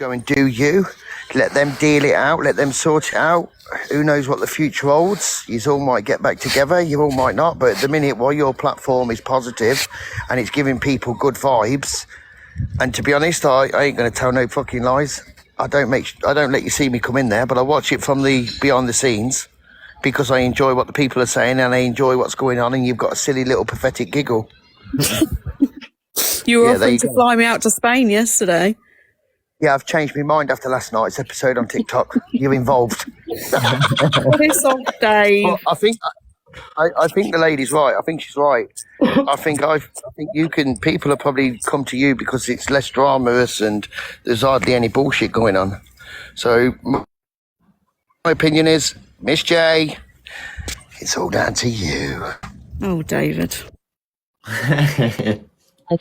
go and do you. Let them deal it out. Let them sort it out. Who knows what the future holds? You all might get back together. You all might not. But at the minute, while your platform is positive and it's giving people good vibes, and to be honest, I ain't going to tell no fucking lies. I don't let you see me come in there, but I watch it from the behind the scenes because I enjoy what the people are saying and I enjoy what's going on. And you've got a silly little pathetic giggle. You were offering to fly me out to Spain yesterday. Yeah, I've changed my mind after last night's episode on TikTok. You're involved. Piss off, Dave. Well, I think the lady's right. I think she's right. I think you can. People will probably come to you because it's less dramatous and there's hardly any bullshit going on. So my opinion is, Miss J, it's all down to you. Oh, David. I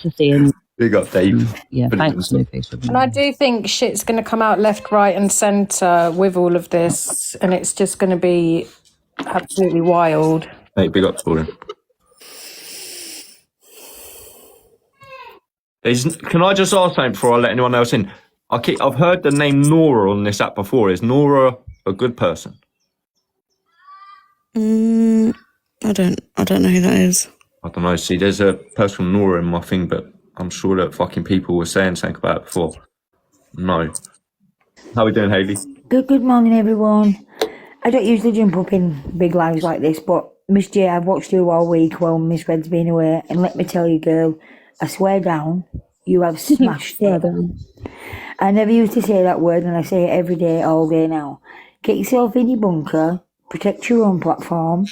can see him. Big up, Dave. Yeah, thanks, Lucas. And I do think shit's going to come out left, right, and centre with all of this, and it's just going to be absolutely wild. Hey, big up, Gordon. Can I just ask something before I let anyone else in? I've heard the name Nora on this app before. Is Nora a good person? I don't know who that is. I don't know. See, there's a person Nora in my thing, but I'm sure that fucking people were saying something about it before. No. How we doing, Hayley? Good morning, everyone. I don't usually jump up in big lives like this, but Miss J, I've watched you all week while Miss Red's been away, and let me tell you, girl, I swear down, you have smashed it. I never used to say that word, and I say it every day, all day now. Get yourself in your bunker, protect your own platform,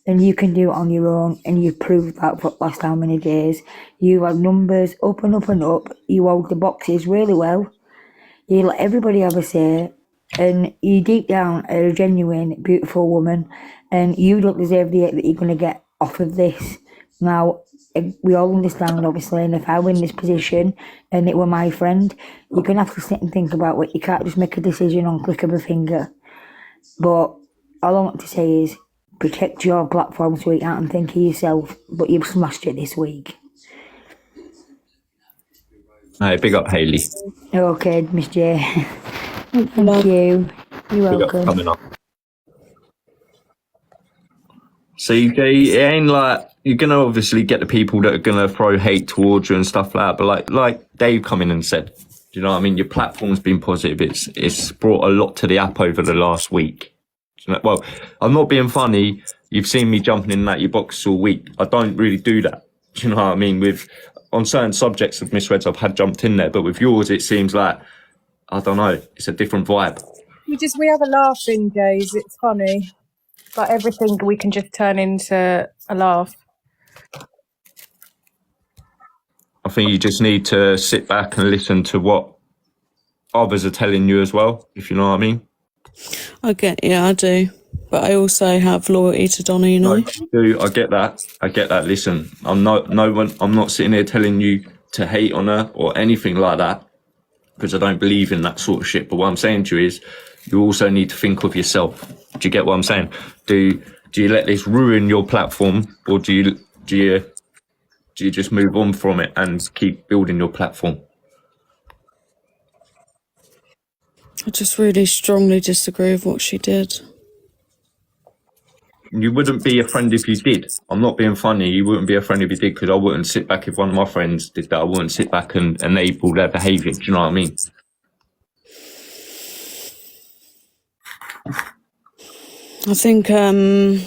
and you can do it on your own, and you've proved that for the last how many days. You have numbers up and up and up. You hold the boxes really well. You let everybody have a say, and you deep down are a genuine, beautiful woman, and you don't deserve the hate that you're going to get off of this. Now, we all understand, obviously, and if I were in this position and it were my friend, you're going to have to sit and think about it. You can't just make a decision on click of a finger. But all I want to say is, protect your platform, sweetheart, and think of yourself, but you've smashed it this week. Hey, big up, Hayley. Okay, Miss J. Thank you. You're Big welcome. up coming up. See, it ain't like you're gonna obviously get the people that are gonna throw hate towards you and stuff like that. But like Dave come in and said, do you know what I mean? Your platform's been positive. It's brought a lot to the app over the last week. Well, I'm not being funny. You've seen me jumping in and out your box all week. I don't really do that. Do you know what I mean? On certain subjects of Miss Reds, I've had jumped in there, but with yours, it seems like, I don't know, it's a different vibe. We have a laugh in days. It's funny. Like everything we can just turn into a laugh. I think you just need to sit back and listen to what others are telling you as well, if you know what I mean. I do. But I also have loyalty to Donna, you know. I get that. Listen, I'm not sitting here telling you to hate on her or anything like that, because I don't believe in that sort of shit. But what I'm saying to you is, you also need to think of yourself. Do you get what I'm saying? Do you let this ruin your platform, or do you just move on from it and keep building your platform? I just really strongly disagree with what she did. You wouldn't be a friend if you did. I'm not being funny. You wouldn't be a friend if you did, because I wouldn't sit back if one of my friends did that. I wouldn't sit back and enable their behaviour. Do you know what I mean? I think, Can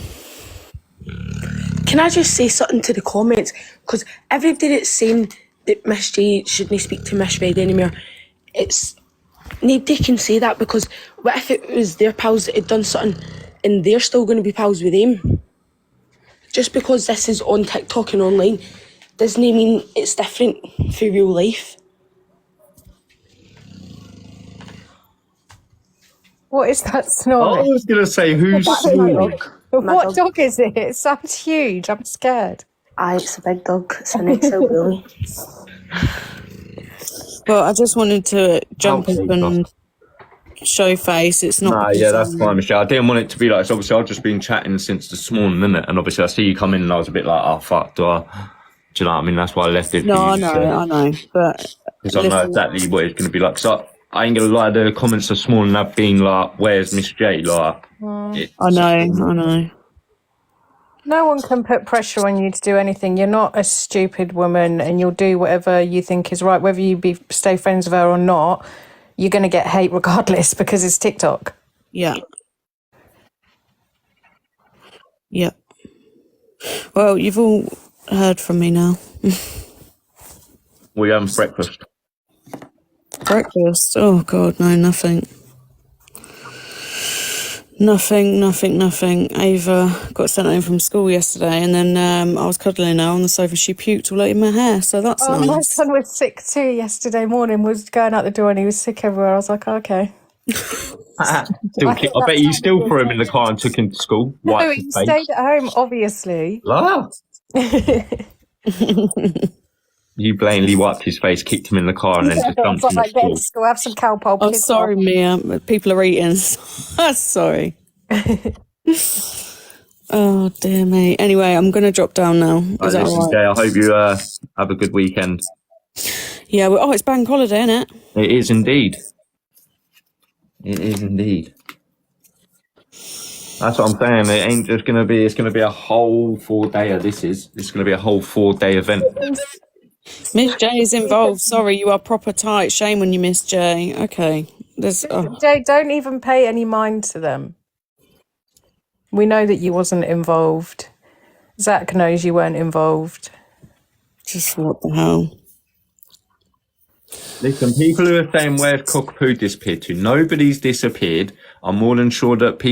I just say something to the comments? Because everybody that's saying that Miss J shouldn't speak to Miss Red anymore, nobody can say that, because what if it was their pals that had done something and they're still going to be pals with them? Just because this is on TikTok and online doesn't mean it's different for real life. What is that I snoring? was going to say, who's snoring? What dog is it? It sounds huge. I'm scared. It's a big dog. It's an XL bully. but I just wanted to jump up and show face. It's not. Nah, yeah, that's fine, Michelle. I didn't want it to be like, so obviously I've just been chatting since this morning, innit? And obviously I see you come in and I was a bit like, oh, fuck, do you know what I mean? That's why I left it. No, I know, but... Because I know exactly what it's going to be like. So I ain't gonna lie, the comments this morning have been like, "Where's Miss J?" Like, I know. No one can put pressure on you to do anything. You're not a stupid woman, and you'll do whatever you think is right, whether you stay friends with her or not. You're going to get hate regardless because it's TikTok. Yeah. Yep. Well, you've all heard from me now. we having breakfast. Breakfast? Oh God, no, nothing. Nothing. Ava got sent home from school yesterday, and then I was cuddling her on the sofa. She puked all over my hair, so that's Oh, my nice. son was sick too yesterday morning, was going out the door and he was sick everywhere. I was like, okay. I bet you still threw him in the car and took him to school. No, Wiped he his face. stayed at home, obviously. La. You blatantly wiped his face, kicked him in the car, and then just I dumped was him like, at get school. to school, have some cowpole. Oh, piss sorry, off. Mia. People are eating. Sorry. Oh, dear me. Anyway, I'm going to drop down now. Is that Listen, all right? Jay, I hope you have a good weekend. Yeah, well, it's bank holiday, isn't it? It is indeed. It is indeed. That's what I'm saying. It ain't just gonna be. It's gonna be a whole 4-day. It's gonna be a whole 4-day event. Miss J is involved. Sorry, you are proper tight. Shame on you, Miss J. Okay. Jay, don't even pay any mind to them. We know that you wasn't involved. Zach knows you weren't involved. Just what the hell? Listen, people who are saying where's Cockapoo disappeared to, nobody's disappeared. I'm more than sure that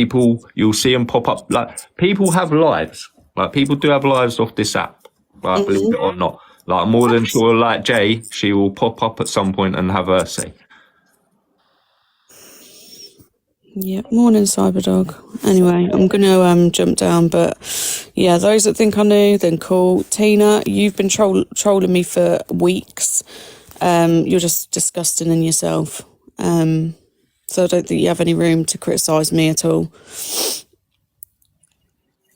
you'll see them pop up. Like, people have lives. Like, people do have lives off this app. Like, believe it or not. Like, I'm more than sure, like Jay, she will pop up at some point and have her say. Yeah, morning, Cyberdog. Anyway, I'm going to jump down, but yeah, those that think I knew, then cool. Tina, you've been trolling me for weeks. You're just disgusting in yourself. So I don't think you have any room to criticise me at all.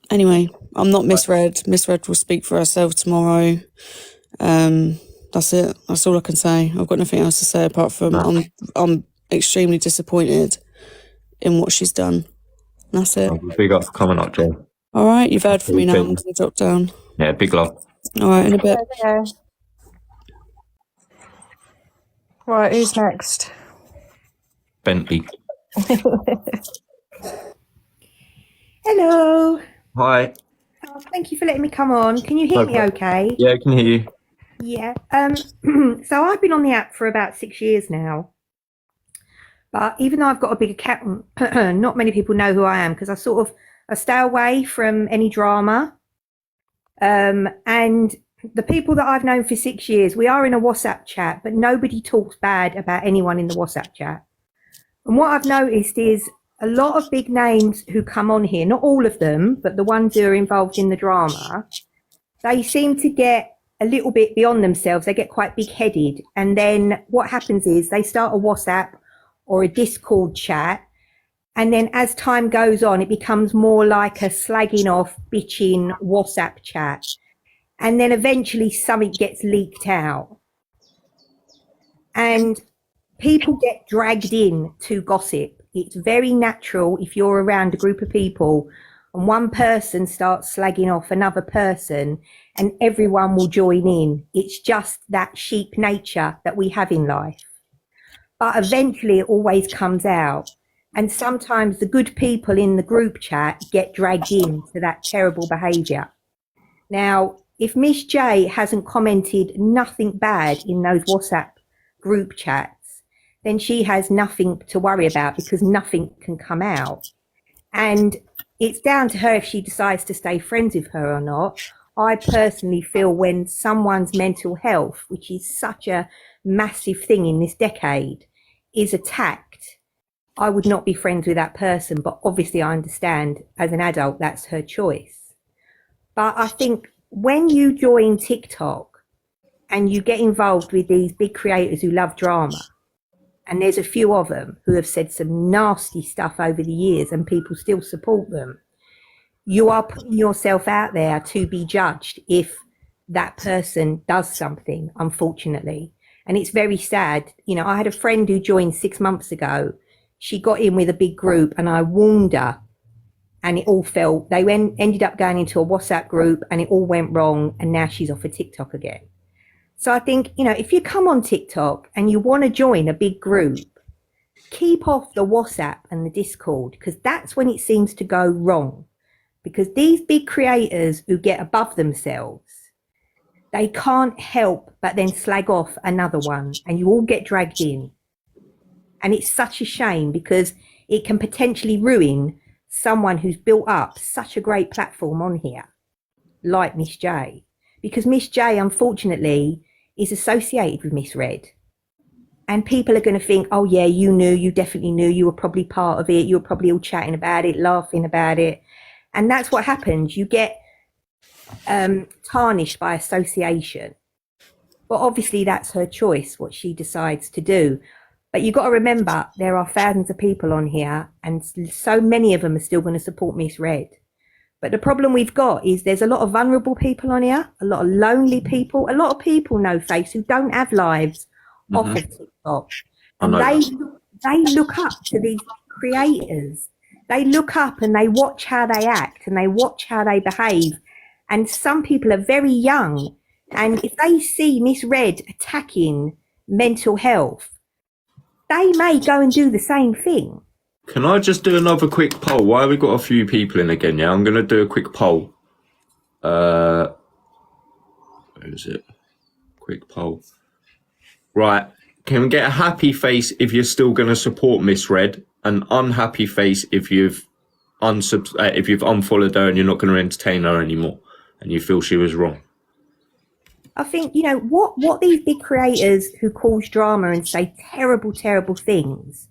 Anyway, I'm not misread. Misread will speak for herself tomorrow. That's it. That's all I can say. I've got nothing else to say apart from I'm extremely disappointed in what she's done. That's it. Big up for coming up, Jay. All right, you've heard from me now. I'm going to drop down. Yeah, big love. All right, in a bit. Okay. Right, who's next? Bentley. Hello. Hi. Oh, thank you for letting me come on. Can you hear me okay? Yeah, I can hear you. Yeah. So I've been on the app for about 6 years now. But even though I've got a big account, not many people know who I am because I stay away from any drama. And the people that I've known for 6 years, we are in a WhatsApp chat, but nobody talks bad about anyone in the WhatsApp chat. And what I've noticed is a lot of big names who come on here, not all of them, but the ones who are involved in the drama, they seem to get a little bit beyond themselves. They get quite big-headed. And then what happens is they start a WhatsApp or a Discord chat. And then as time goes on, it becomes more like a slagging off, bitching WhatsApp chat. And then eventually something gets leaked out. And people get dragged in to gossip. It's very natural if you're around a group of people and one person starts slagging off another person and everyone will join in. It's just that sheep nature that we have in life. But eventually it always comes out. And sometimes the good people in the group chat get dragged into that terrible behaviour. Now, if Miss J hasn't commented nothing bad in those WhatsApp group chats, then she has nothing to worry about because nothing can come out. And it's down to her if she decides to stay friends with her or not. I personally feel when someone's mental health, which is such a massive thing in this decade, is attacked, I would not be friends with that person. But obviously I understand as an adult, that's her choice. But I think when you join TikTok and you get involved with these big creators who love drama, and there's a few of them who have said some nasty stuff over the years and people still support them, you are putting yourself out there to be judged if that person does something, unfortunately. And it's very sad. You know, I had a friend who joined 6 months ago. She got in with a big group and I warned her, and it all fell. They ended up going into a WhatsApp group and it all went wrong. And now she's off of TikTok again. So I think, you know, if you come on TikTok and you want to join a big group, keep off the WhatsApp and the Discord, because that's when it seems to go wrong. Because these big creators who get above themselves, they can't help but then slag off another one, and you all get dragged in. And it's such a shame, because it can potentially ruin someone who's built up such a great platform on here, like Miss J. Because Miss J, unfortunately, is associated with Miss Red. And people are going to think, oh yeah, you knew, you definitely knew, you were probably part of it, you were probably all chatting about it, laughing about it. And that's what happens. You get tarnished by association. But obviously that's her choice, what she decides to do. But you've got to remember, there are thousands of people on here, and so many of them are still going to support Miss Red. But the problem we've got is there's a lot of vulnerable people on here, a lot of lonely people, a lot of people, no face, who don't have lives off of TikTok. And they look up to these creators. They look up and they watch how they act and they watch how they behave. And some people are very young. And if they see Miss Red attacking mental health, they may go and do the same thing. Can I just do another quick poll? Why have we got a few people in again? Yeah, I'm going to do a quick poll. Where is it? Quick poll. Right. Can we get a happy face if you're still going to support Miss Red? An unhappy face if you've unfollowed her and you're not going to entertain her anymore and you feel she was wrong? I think, you know, what these big creators who cause drama and say terrible, terrible things,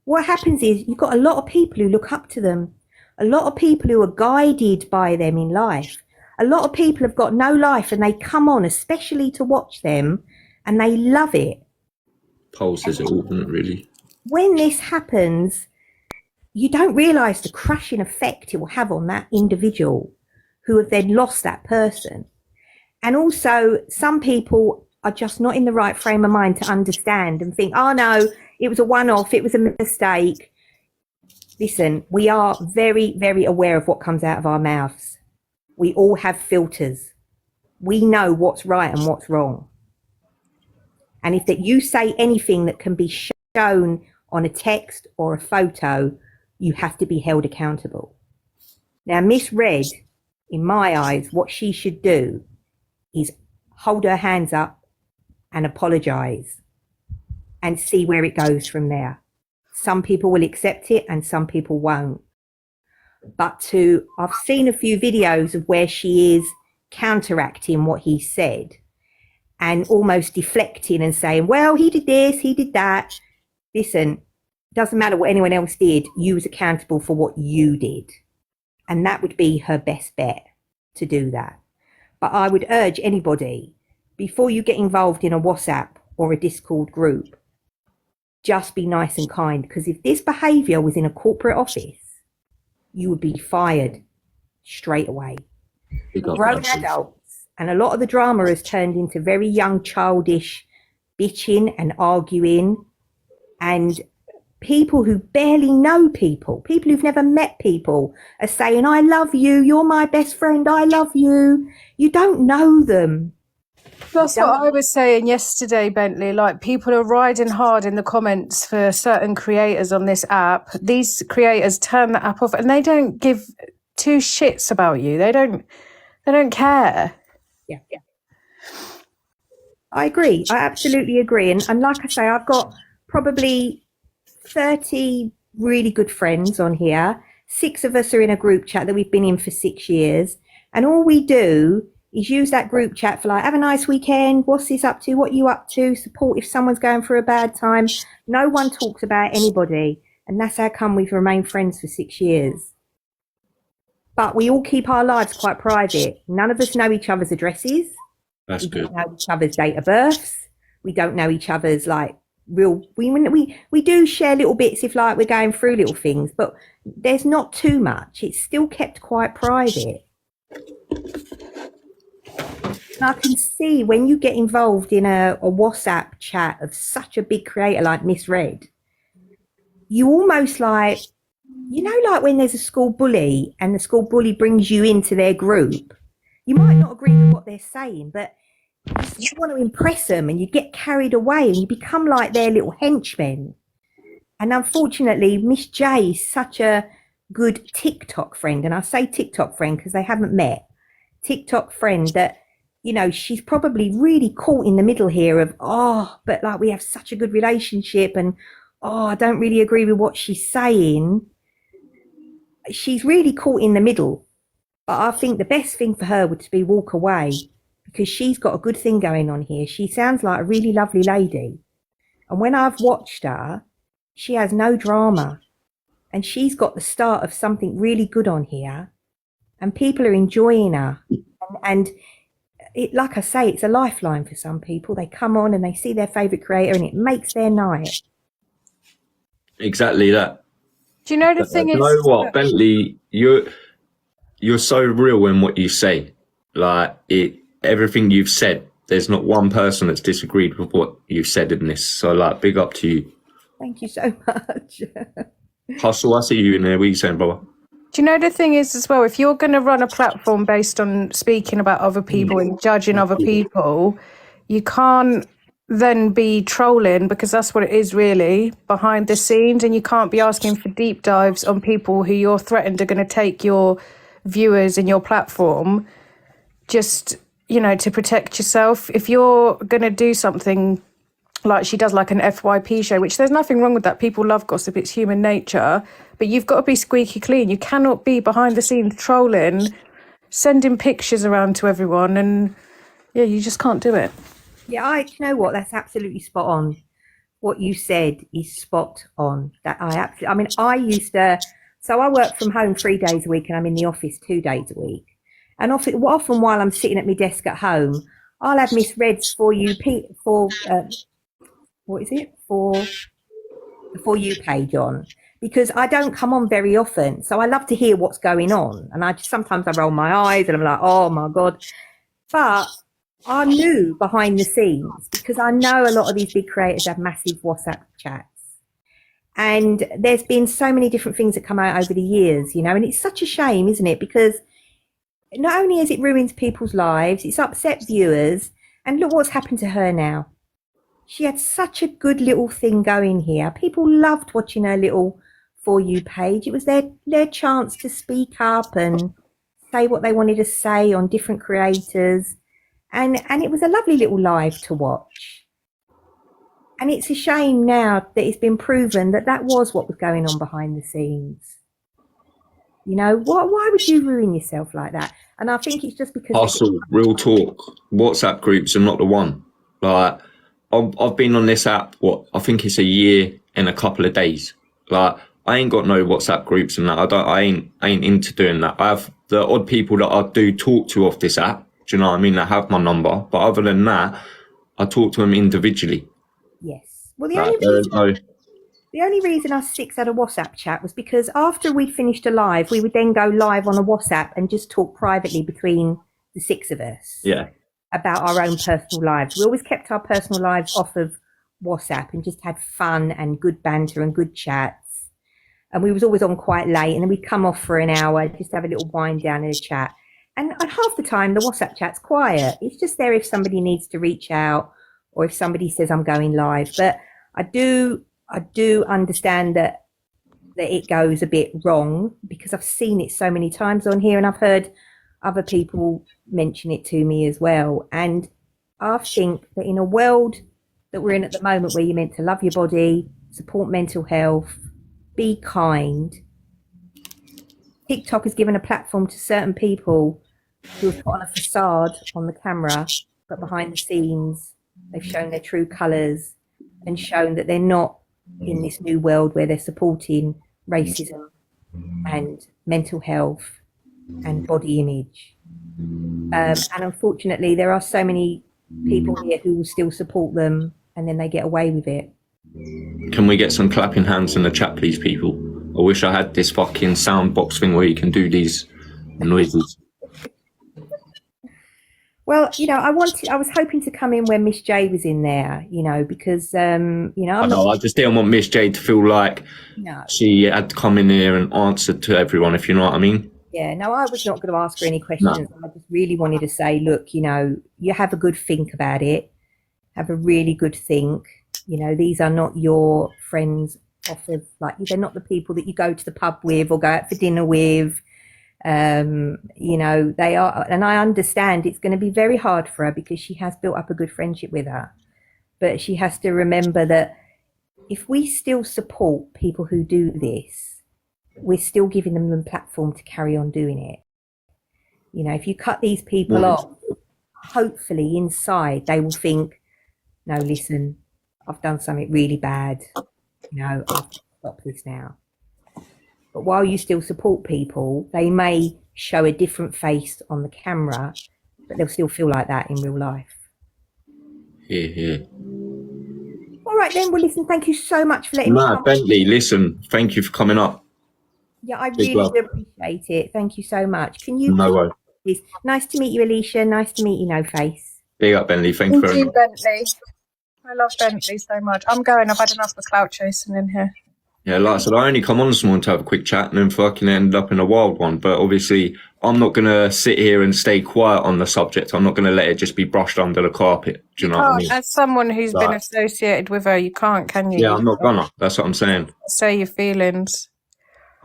what happens is you've got a lot of people who look up to them, a lot of people who are guided by them in life. A lot of people have got no life and they come on especially to watch them and they love it. Poll says it all, doesn't it, really? When this happens, you don't realise the crushing effect it will have on that individual who have then lost that person. And also, some people are just not in the right frame of mind to understand and think, oh no, it was a one-off, it was a mistake. Listen, we are very, very aware of what comes out of our mouths. We all have filters. We know what's right and what's wrong. And if that you say anything that can be shown on a text or a photo, you have to be held accountable. Now, Miss Red, in my eyes, what she should do is hold her hands up and apologise and see where it goes from there. Some people will accept it and some people won't. But I've seen a few videos of where she is counteracting what he said and almost deflecting and saying, well, he did this, he did that. Listen, doesn't matter what anyone else did, you was accountable for what you did. And that would be her best bet, to do that. But I would urge anybody, before you get involved in a WhatsApp or a Discord group, just be nice and kind. Because if this behaviour was in a corporate office, you would be fired straight away. Grown adults, and a lot of the drama has turned into very young, childish bitching and arguing, and people who barely know people who've never met people are saying, I love you, you're my best friend, I love you. You don't know them. That's what I was saying yesterday, Bentley. Like, people are riding hard in the comments for certain creators on this app. These creators turn the app off and they don't give two shits about you. They don't care. Yeah. I agree. I absolutely agree. And like I say, I've got probably 30 really good friends on here. 6 of us are in a group chat that we've been in for 6 years. And all we do is use that group chat for like, have a nice weekend. What's this up to? What are you up to? Support if someone's going through a bad time. No one talks about anybody. And that's how come we've remained friends for 6 years. But we all keep our lives quite private. None of us know each other's addresses. That's good. We don't know each other's date of births. We don't know each other's like real. We do share little bits if like we're going through little things, but there's not too much. It's still kept quite private. And I can see when you get involved in a WhatsApp chat of such a big creator like Miss Red, you almost like, you know, like when there's a school bully and the school bully brings you into their group, you might not agree with what they're saying, but you want to impress them and you get carried away and you become like their little henchmen. And unfortunately, Miss J is such a good TikTok friend. And I say TikTok friend because they haven't met. TikTok friend that, you know, she's probably really caught in the middle here of, but like we have such a good relationship and, I don't really agree with what she's saying. She's really caught in the middle. But I think the best thing for her would be walk away because she's got a good thing going on here. She sounds like a really lovely lady. And when I've watched her, she has no drama. And she's got the start of something really good on here. And people are enjoying her. And it, like I say, it's a lifeline for some people. They come on and they see their favourite creator and it makes their night. Exactly that. Do you know the thing is? You know what, Bentley, you're so real in what you say. Like everything you've said, there's not one person that's disagreed with what you've said in this. So like, big up to you. Thank you so much. Hustle, I see you in there. What are you saying, brother? Do you know the thing is as well, if you're going to run a platform based on speaking about other people and judging other people, you can't then be trolling because that's what it is really behind the scenes, and you can't be asking for deep dives on people who you're threatened are going to take your viewers and your platform just, you know, to protect yourself. If you're going to do something like she does, like an FYP show, which there's nothing wrong with that. People love gossip. It's human nature. But you've got to be squeaky clean. You cannot be behind the scenes trolling, sending pictures around to everyone. And yeah, you just can't do it. Yeah, you know what? That's absolutely spot on. What you said is spot on. I used to, so I work from home 3 days a week and I'm in the office 2 days a week. And often while I'm sitting at my desk at home, I'll have Miss Red's For You page on because I don't come on very often. So I love to hear what's going on. And sometimes I roll my eyes and I'm like, oh my God. But I knew behind the scenes because I know a lot of these big creators have massive WhatsApp chats. And there's been so many different things that come out over the years, you know, and it's such a shame, isn't it? Because not only has it ruined people's lives, it's upset viewers. And look what's happened to her now. She had such a good little thing going here. People loved watching her little For You page. It was their chance to speak up and say what they wanted to say on different creators. And it was a lovely little live to watch. And it's a shame now that it's been proven that was what was going on behind the scenes. You know, why would you ruin yourself like that? And I think it's just because... Hustle, real talk. WhatsApp groups are not the one. Like, I've been on this app, I think it's a year and a couple of days. Like, I ain't got no WhatsApp groups and that. I ain't into doing that. I have the odd people that I do talk to off this app. Do you know what I mean? They have my number. But other than that, I talk to them individually. Yes. Well, the only reason us six had a WhatsApp chat was because after we'd finished a live, we would then go live on a WhatsApp and just talk privately between the six of us. Yeah. About our own personal lives. We always kept our personal lives off of WhatsApp and just had fun and good banter and good chats. And we was always on quite late and then we'd come off for an hour, just have a little wind down in a chat. And half the time the WhatsApp chat's quiet. It's just there if somebody needs to reach out or if somebody says I'm going live. But I do understand that it goes a bit wrong because I've seen it so many times on here and I've heard other people mention it to me as well. And I think that in a world that we're in at the moment where you're meant to love your body, support mental health, be kind, TikTok has given a platform to certain people who have put on a facade on the camera, but behind the scenes, they've shown their true colours and shown that they're not in this new world where they're supporting racism and mental health and body image. And unfortunately, there are so many people here who will still support them and then they get away with it. Can we get some clapping hands in the chat, please, people? I wish I had this fucking sound box thing where you can do these noises. Well, I was hoping to come in when Miss J was in there, because, I just didn't want Miss J to feel like No. she had to come in here and answer to everyone, if you know what I mean. Yeah, no, I was not going to ask her any questions. I just really wanted to say, look, you have a good think about it. Have a really good think. These are not your friends off of, they're not the people that you go to the pub with or go out for dinner with. They are, and I understand it's going to be very hard for her because she has built up a good friendship with her. But she has to remember that if we still support people who do this, we're still giving them the platform to carry on doing it. If you cut these people off, hopefully inside they will think, no, listen, I've done something really bad. I've got to stop this now. But while you still support people, they may show a different face on the camera, but they'll still feel like that in real life. Yeah. All right then, well listen, thank you so much for letting me come. Bentley, listen, thank you for coming up. Yeah, I really do appreciate it. Thank you so much. Can you? No worries. Please? Nice to meet you, Alicia. Nice to meet you, No Face. Big up, Bentley. Thank you very much. Bentley. I love Bentley so much. I'm going. I've had enough of clout chasing in here. Yeah, like I said, I only come on this morning to have a quick chat and then fucking end up in a wild one. But obviously, I'm not going to sit here and stay quiet on the subject. I'm not going to let it just be brushed under the carpet. Do you know what I mean? As someone who's been associated with her, you can't, can you? Yeah, I'm not gonna. That's what I'm saying. Say your feelings.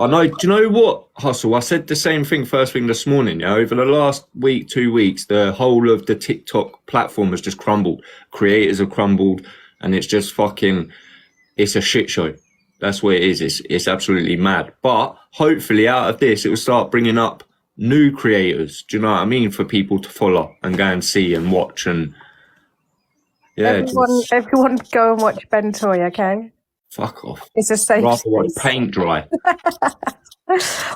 I know. Do you know what, Hustle? I said the same thing first thing this morning. Yeah, over the last week, 2 weeks, the whole of the TikTok platform has just crumbled. Creators have crumbled, and it's just fucking. It's a shit show. That's what it is. It's absolutely mad. But hopefully, out of this, it will start bringing up new creators. Do you know what I mean? For people to follow and go and see and watch and. Yeah. Everyone, go and watch Ben Toy, okay? Fuck off. It's a safe Rather watch space. paint dry.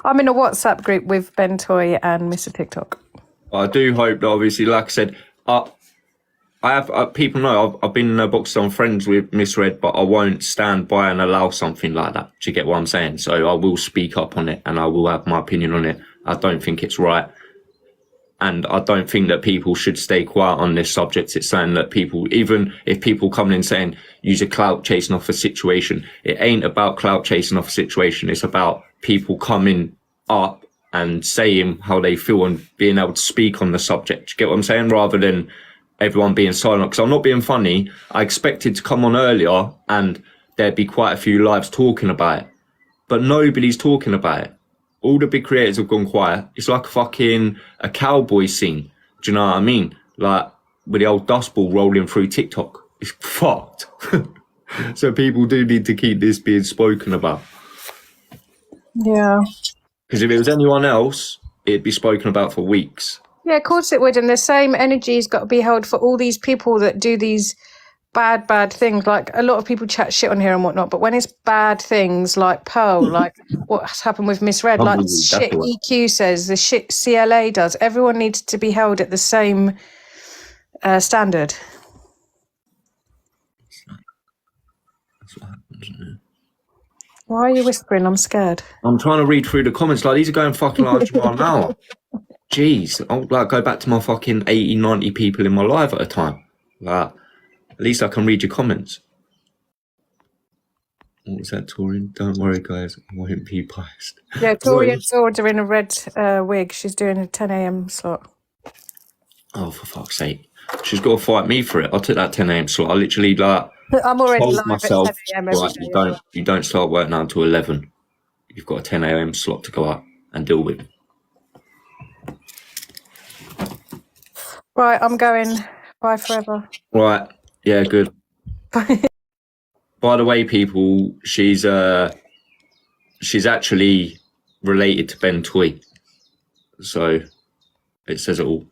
I'm in a WhatsApp group with Ben Toy and Mr. TikTok. I do hope that, obviously, like I said, I have people know I've been boxed on friends with Miss Red, but I won't stand by and allow something like that. Do you get what I'm saying? So I will speak up on it and I will have my opinion on it. I don't think it's right. And I don't think that people should stay quiet on this subject. It's saying that people, even if people come in saying use a clout chasing off a situation, it ain't about clout chasing off a situation. It's about people coming up and saying how they feel and being able to speak on the subject. Do you get what I'm saying? Rather than everyone being silent. Because I'm not being funny. I expected to come on earlier and there'd be quite a few lives talking about it. But nobody's talking about it. All the big creators have gone quiet. It's like a cowboy scene. Do you know what I mean? Like with the old dust ball rolling through TikTok. It's fucked. So people do need to keep this being spoken about. Yeah. Because if it was anyone else, it'd be spoken about for weeks. Yeah, of course it would. And the same energy's got to be held for all these people that do these bad things. Like a lot of people chat shit on here and whatnot, but when it's bad things like Pearl, like what's happened with Miss Red, like shit EQ says, the shit CLA does, everyone needs to be held at the same standard. That's what happens, isn't it? Why are you whispering? I'm scared. I'm trying to read through the comments. Like, these are going fucking large an hour. Jeez, I'll like go back to my fucking 80, 90 people in my life at a time. Like, at least I can read your comments. What was that, Torian? Don't worry, guys. I won't be biased. Yeah, Torian's ordering a red wig. She's doing a 10 a.m. slot. Oh, for fuck's sake. She's got to fight me for it. I took that 10 a.m. slot. I literally, like, I'm already told live myself, at 10 a.m. every right, day. you don't start work now until 11. You've got a 10 a.m. slot to go up and deal with. Right, I'm going. Bye forever. Right. Yeah, good. By the way, people, she's actually related to Ben Toy. So it says it all.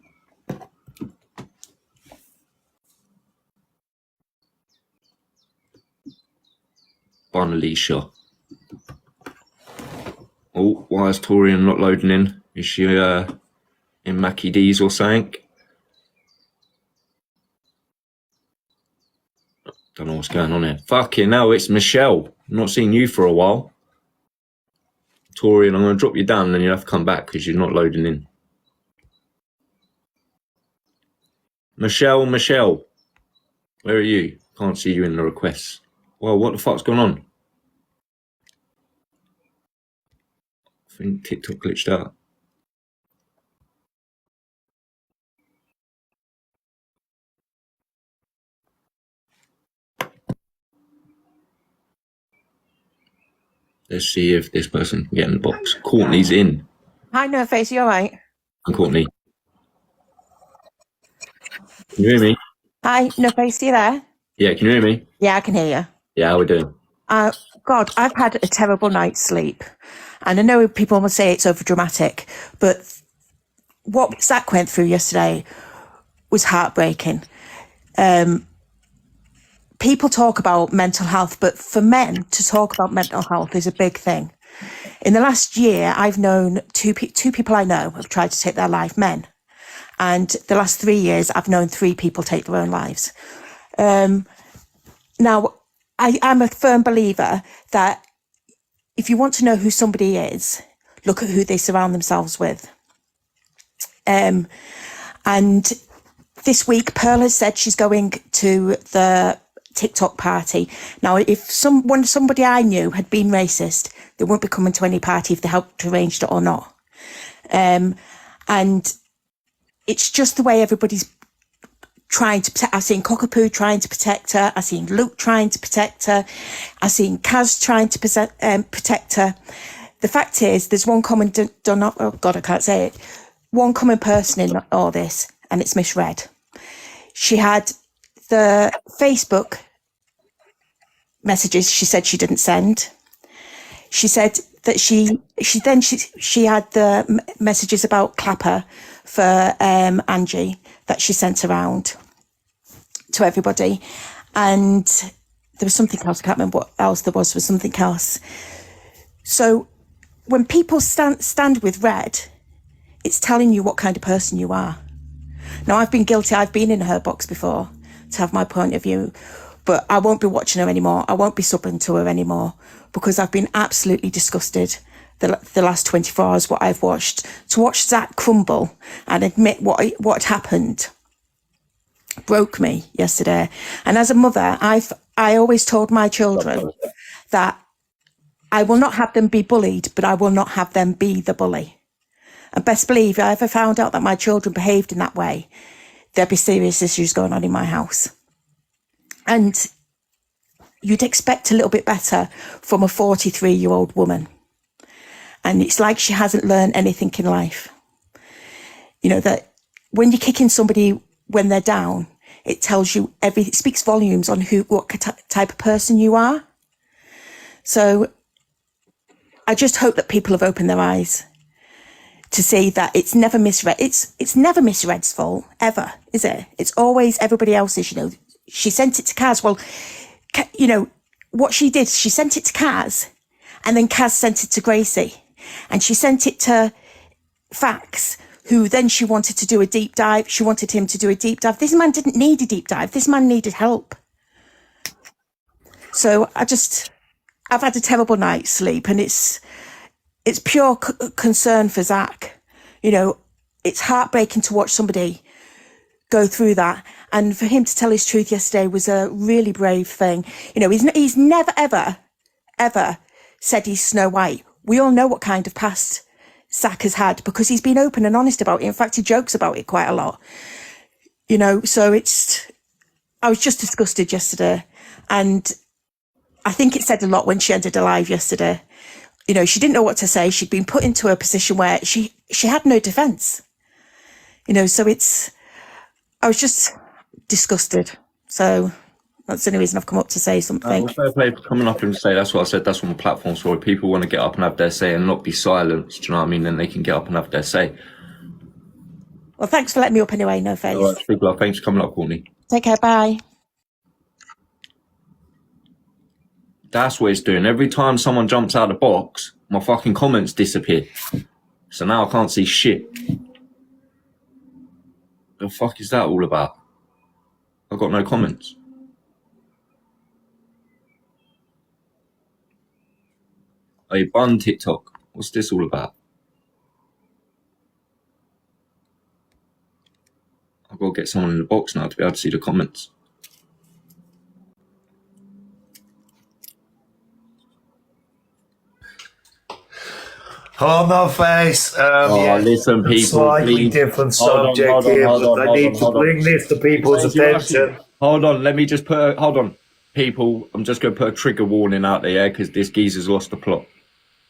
Bun Alicia. Oh, why is Torian not loading in? Is she in Mackie D's or something? Don't know what's going on here. Fucking hell, it's Michelle. I've not seen you for a while. Torian, I'm going to drop you down and then you'll have to come back because you're not loading in. Michelle, where are you? Can't see you in the requests. Well, what the fuck's going on? I think TikTok glitched out. Let's see if this person can get in the box. Courtney's in. Hi, No Face, you all right? And Courtney. Can you hear me? Hi, No Face, you there? Yeah, can you hear me? Yeah, I can hear you. Yeah, how we doing? God, I've had a terrible night's sleep. And I know people will say it's over dramatic, but what Zach went through yesterday was heartbreaking. People talk about mental health, but for men to talk about mental health is a big thing. In the last year, I've known two people I know have tried to take their life, men. And the last 3 years, I've known 3 people take their own lives. Now, I'm a firm believer that if you want to know who somebody is, look at who they surround themselves with. And this week, Pearl has said she's going to the TikTok party. Now, if somebody I knew had been racist, they wouldn't be coming to any party if they helped arrange it or not. And it's just the way everybody's trying to protect. I've seen Cockapoo trying to protect her. I've seen Luke trying to protect her. I've seen Kaz trying to protect her. The fact is, there's one common one common person in all this, and it's Miss Red. She had the Facebook messages she said she didn't send. She said that she had the messages about Clapper for Angie that she sent around to everybody, and there was something else. I can't remember what else there was. Something else. So when people stand with Red, it's telling you what kind of person you are. Now, I've been guilty. I've been in her box before to have my point of view, but I won't be watching her anymore. I won't be subbing to her anymore because I've been absolutely disgusted the last 24 hours, what I've watched. To watch Zach crumble and admit what had happened broke me yesterday. And as a mother, I always told my children that I will not have them be bullied, but I will not have them be the bully. And best believe, if I ever found out that my children behaved in that way, there'd be serious issues going on in my house. And you'd expect a little bit better from a 43-year-old woman. And it's like she hasn't learned anything in life. You know, that when you're kicking somebody when they're down, it tells you it speaks volumes on what type of person you are. So I just hope that people have opened their eyes to see that it's never Miss Red. It's never Miss Red's fault, ever, is it? It's always everybody else's. You know, she sent it to Kaz. Well, you know, what she did, she sent it to Kaz, and then Kaz sent it to Gracie, and she sent it to Fax, who then she wanted to do a deep dive. She wanted him to do a deep dive. This man didn't need a deep dive. This man needed help. So I've had a terrible night's sleep, and it's pure concern for Zach. You know, it's heartbreaking to watch somebody go through that. And for him to tell his truth yesterday was a really brave thing. You know, he's never, ever said he's Snow White. We all know what kind of past Zach has had because he's been open and honest about it. In fact, he jokes about it quite a lot. You know, so I was just disgusted yesterday. And I think it said a lot when she ended her live yesterday. You know, she didn't know what to say. She'd been put into a position where she had no defence. You know, so I was just disgusted. So that's the only reason I've come up to say something. Fair play for coming up and say, that's what I said, that's what my platform's for. If people want to get up and have their say and not be silenced, do you know what I mean? Then they can get up and have their say. Well, thanks for letting me up anyway, No Face. All right, big love. Thanks for coming up, Courtney. Take care, bye. That's what it's doing. Every time someone jumps out of the box, my fucking comments disappear. So now I can't see shit. The fuck is that all about? I've got no comments. Hey, bun TikTok. What's this all about? I've got to get someone in the box now to be able to see the comments. Hello, No Face. Listen, people, slightly please. different Hold on, subject hold on, here, hold but on, I hold need on, to hold on. bring this to people's attention. Hold on, let me just hold on. People, I'm just going to put a trigger warning out there, yeah, because this geezer's lost the plot.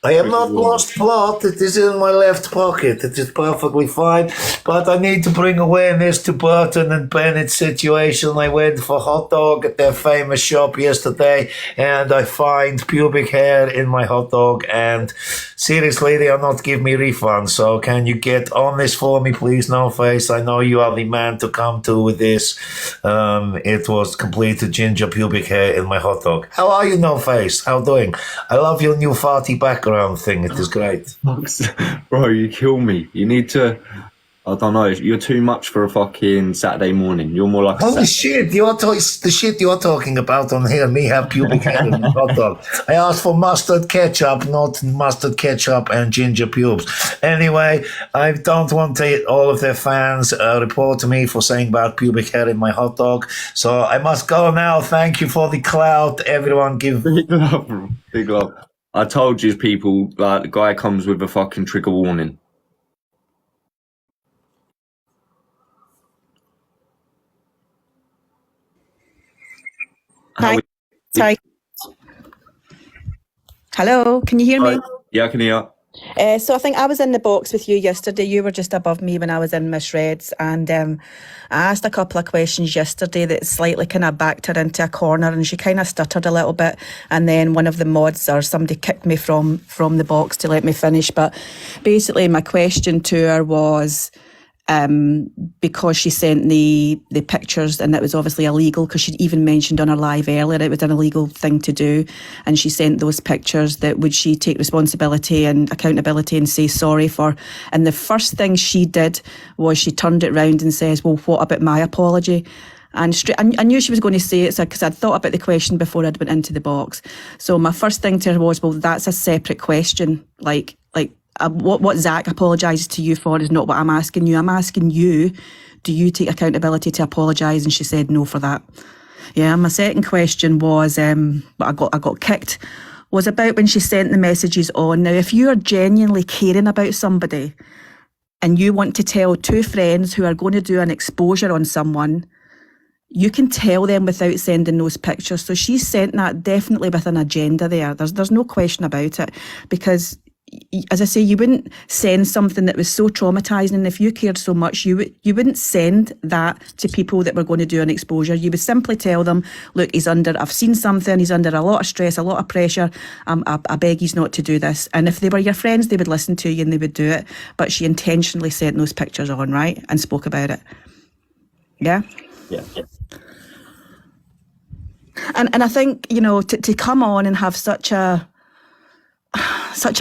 I am not lost plot. It is in my left pocket. It is perfectly fine. But I need to bring awareness to Burton and Bennett's situation. I went for hot dog at their famous shop yesterday, and I find pubic hair in my hot dog. And seriously, they are not giving me refunds. So can you get on this for me, please, No Face? I know you are the man to come to with this. It was completed ginger pubic hair in my hot dog. How are you, No Face? How doing? I love your new farty background thing. It is great. Bro, you kill me. You need to, I don't know, you're too much for a fucking Saturday morning. You're more like Holy shit, the shit you are talking about on here, me have pubic hair in my hot dog. I asked for mustard ketchup, not mustard ketchup and ginger pubes. Anyway, I don't want all of their fans report to me for saying about pubic hair in my hot dog. So I must go now. Thank you for the clout. Everyone give... Big love, bro. Big love. I told you, people, like, the guy comes with a fucking trigger warning. Hi. Sorry. Hello, can you hear me? Yeah, I can hear. So I think I was in the box with you yesterday. You were just above me when I was in Miss Red's, and I asked a couple of questions yesterday that slightly kind of backed her into a corner, and she kind of stuttered a little bit, and then one of the mods or somebody kicked me from the box to let me finish. But basically my question to her was, because she sent the pictures, and it was obviously illegal, because she'd even mentioned on her live earlier it was an illegal thing to do, and she sent those pictures, that would she take responsibility and accountability and say sorry for? And the first thing she did was she turned it round and says, well, what about my apology? And I knew she was going to say it, because I'd thought about the question before I'd went into the box. So my first thing to her was, well, that's a separate question. Like what Zach apologises to you for is not what I'm asking you. I'm asking you, do you take accountability to apologise? And she said no for that. Yeah, my second question was, but I got kicked, was about when she sent the messages on. Now, if you are genuinely caring about somebody and you want to tell two friends who are going to do an exposure on someone, you can tell them without sending those pictures. So she sent that definitely with an agenda there. There's no question about it, because, as I say, you wouldn't send something that was so traumatising, and if you cared so much, you wouldn't send that to people that were going to do an exposure. You would simply tell them, look, I've seen something, he's under a lot of stress, a lot of pressure, I beg you not to do this. And if they were your friends, they would listen to you and they would do it. But she intentionally sent those pictures on, right, and spoke about it. Yeah? Yeah. And I think, to come on and have such a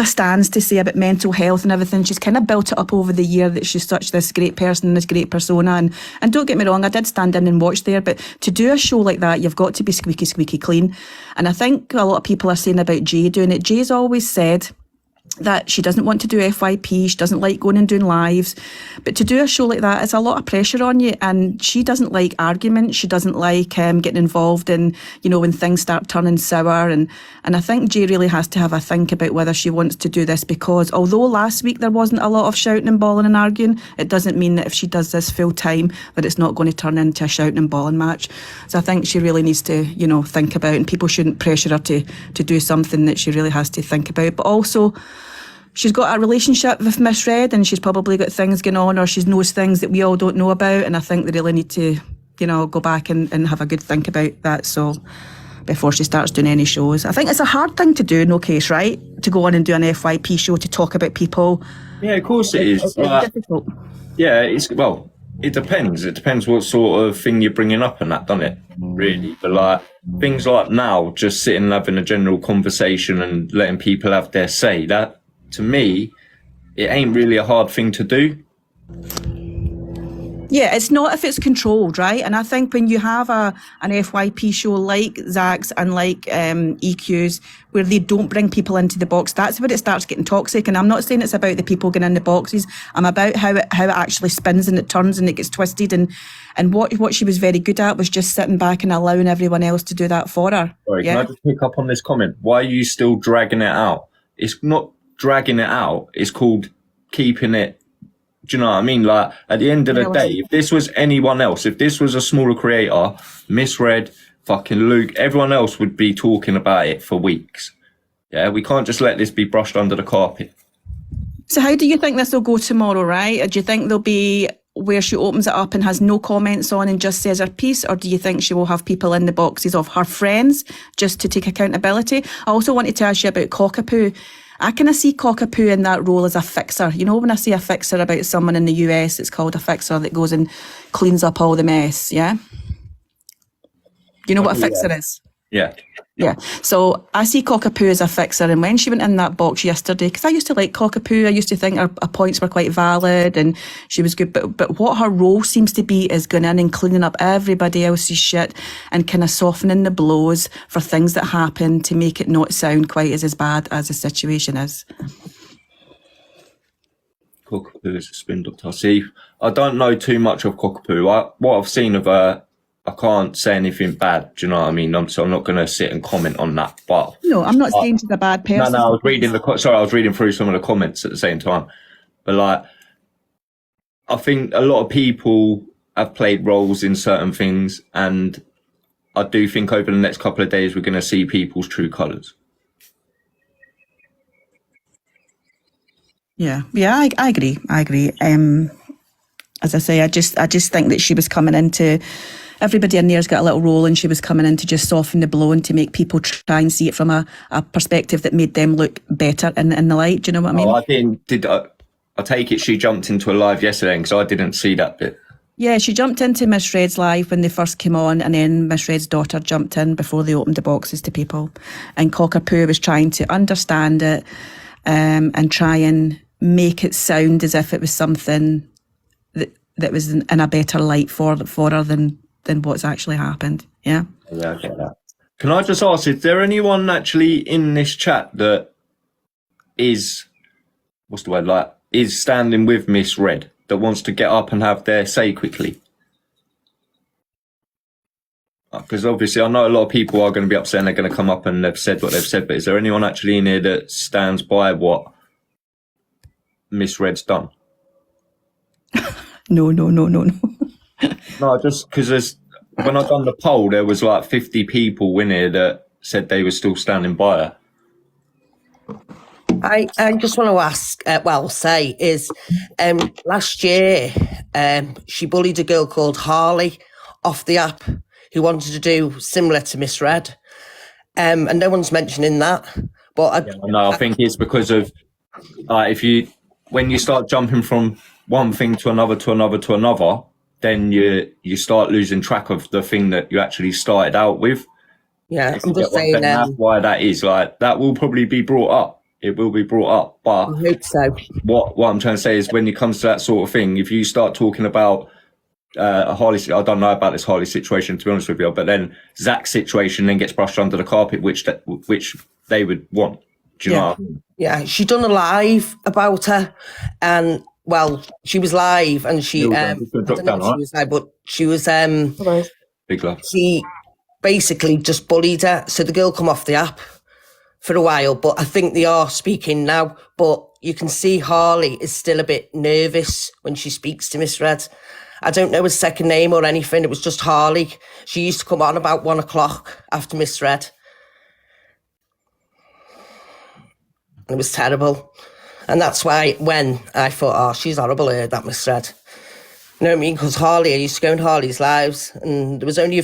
stance to say about mental health and everything. She's kind of built it up over the year that she's such this great person, this great persona. And don't get me wrong, I did stand in and watch there, but to do a show like that, you've got to be squeaky clean. And I think a lot of people are saying about Jay doing it. Jay's always said that she doesn't want to do FYP, she doesn't like going and doing lives, but to do a show like that, it's a lot of pressure on you, and she doesn't like arguments, she doesn't like getting involved in, when things start turning sour, and I think Jay really has to have a think about whether she wants to do this, because although last week there wasn't a lot of shouting and bawling and arguing, it doesn't mean that if she does this full time that it's not going to turn into a shouting and bawling match. So I think she really needs to, think about, and people shouldn't pressure her to do something that she really has to think about. But also, she's got a relationship with Miss Red, and she's probably got things going on, or she knows things that we all don't know about, and I think they really need to, go back and have a good think about that, so before she starts doing any shows. I think it's a hard thing to do, no case, right? To go on and do an FYP show, to talk about people. Yeah, of course it is. It's difficult. Yeah, it depends. It depends what sort of thing you're bringing up and that, doesn't it? Really. But things like now, just sitting and having a general conversation and letting people have their say, that, to me, it ain't really a hard thing to do. Yeah, it's not if it's controlled, right? And I think when you have an FYP show like Zach's and like EQ's, where they don't bring people into the box, that's where it starts getting toxic. And I'm not saying it's about the people getting in the boxes. I'm about how it actually spins and it turns and it gets twisted. And what she was very good at was just sitting back and allowing everyone else to do that for her. Sorry, yeah? Can I just pick up on this comment? Why are you still dragging it out? It's not dragging it out. It's called keeping it. Do you know what I mean? Like, at the end of the day, if this was anyone else, if this was a smaller creator, Misread, fucking Luke, everyone else would be talking about it for weeks. Yeah, we can't just let this be brushed under the carpet. So how do you think this will go tomorrow, right? Or do you think there'll be where she opens it up and has no comments on and just says her piece? Or do you think she will have people in the boxes of her friends just to take accountability? I also wanted to ask you about Cockapoo. I kind of see Cockapoo in that role as a fixer. You know, when I see a fixer about someone in the US, it's called a fixer that goes and cleans up all the mess, yeah? You know what a fixer is? Yeah. Yeah. So I see Cockapoo as a fixer, and when she went in that box yesterday, because I used to like Cockapoo, I used to think her points were quite valid and she was good, but what her role seems to be is going in and cleaning up everybody else's shit and kind of softening the blows for things that happen to make it not sound quite as bad as the situation is. Cockapoo is a spin doctor. See, I don't know too much of Cockapoo. What I've seen of her, I can't say anything bad. Do you know what I mean? So I'm not going to sit and comment on that. But no, I'm not saying she's a bad person. No, I was reading I was reading through some of the comments at the same time. But like, I think a lot of people have played roles in certain things, and I do think over the next couple of days we're going to see people's true colours. Yeah, I agree. As I say, I just think that she was coming into. Everybody in there's got a little role, and she was coming in to just soften the blow and to make people try and see it from a perspective that made them look better in the light. Do you know what I mean? I take it she jumped into a live yesterday because I didn't see that bit. Yeah, she jumped into Miss Red's live when they first came on, and then Miss Red's daughter jumped in before they opened the boxes to people. And Cockapoo was trying to understand it and try and make it sound as if it was something that was in a better light for her than what's actually happened. Yeah. Yeah, I get that. Can I just ask, is there anyone actually in this chat that is, is standing with Miss Red, that wants to get up and have their say quickly? Because obviously I know a lot of people are going to be upset and they're going to come up and they've said what they've said, but is there anyone actually in here that stands by what Miss Red's done? No. No, just because when I done the poll, there was like 50 people in here that said they were still standing by her. I just want to ask, last year she bullied a girl called Harley off the app who wanted to do similar to Miss Red, and no one's mentioning that. But I think it's because of when you start jumping from one thing to another, then you start losing track of the thing that you actually started out with. Yeah, I'm just saying that's why that is. Like, that will probably be brought up. It will be brought up, but I hope so. What I'm trying to say is, when it comes to that sort of thing, if you start talking about a Harley, I don't know about this Harley situation, to be honest with you, but then Zach's situation then gets brushed under the carpet, which they would want. Do you know what I mean? Yeah, she done a live about her, and she was live, and she she was big love. She basically just bullied her, so the girl come off the app for a while, but I think they are speaking now. But you can see Harley is still a bit nervous when she speaks to Miss Red. I don't know his second name or anything. It was just Harley. She used to come on about 1 o'clock after Miss Red. It was terrible. And that's why when I thought, she's horrible here, that Miss Red. You know what I mean? Because Harley, I used to go in Harley's lives, and there was only,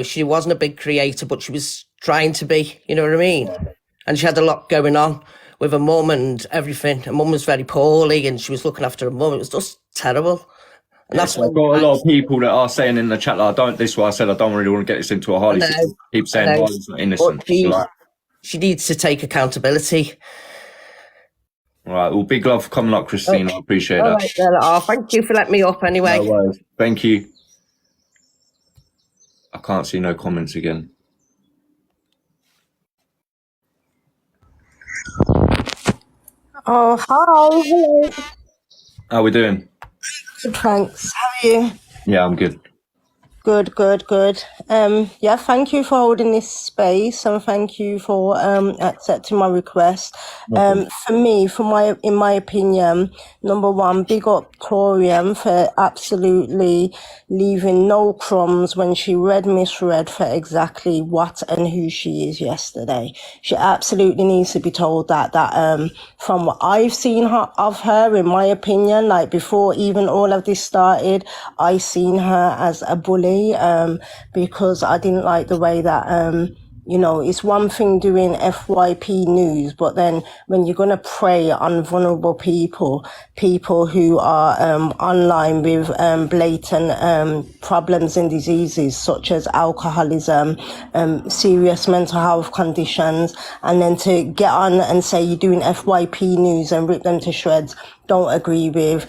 she wasn't a big creator, but she was trying to be, you know what I mean? And she had a lot going on with her mum and everything. Her mum was very poorly, and she was looking after her mum. It was just terrible. And that's I've got a lot of people that are saying in the chat, this is why I said I don't really want to get this into a Harley. Keep saying Harley's not innocent. She needs to take accountability. All right. Well, big love for coming up, Christine. I appreciate All that. right then. Oh, thank you for letting me up anyway. No worries. Thank you. I can't see no comments again. Oh, hi. Hello. How we doing? Good, thanks. How are you? Yeah, I'm good. Good, good, good. Yeah, thank you for holding this space and thank you for accepting my request. For me, in my opinion, number one, big up Torian for absolutely leaving no crumbs when she misread for exactly what and who she is yesterday. She absolutely needs to be told that from what I've seen of her, in my opinion, like before even all of this started, I seen her as a bully, because I didn't like the way that, it's one thing doing FYP news, but then when you're going to prey on vulnerable people who are online with blatant problems and diseases such as alcoholism, serious mental health conditions, and then to get on and say you're doing FYP news and rip them to shreds, don't agree with.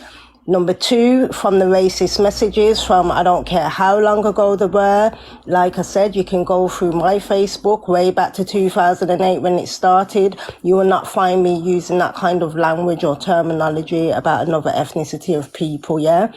Number two, from the racist messages from I don't care how long ago they were. Like I said, you can go through my Facebook way back to 2008 when it started. You will not find me using that kind of language or terminology about another ethnicity of people, yeah?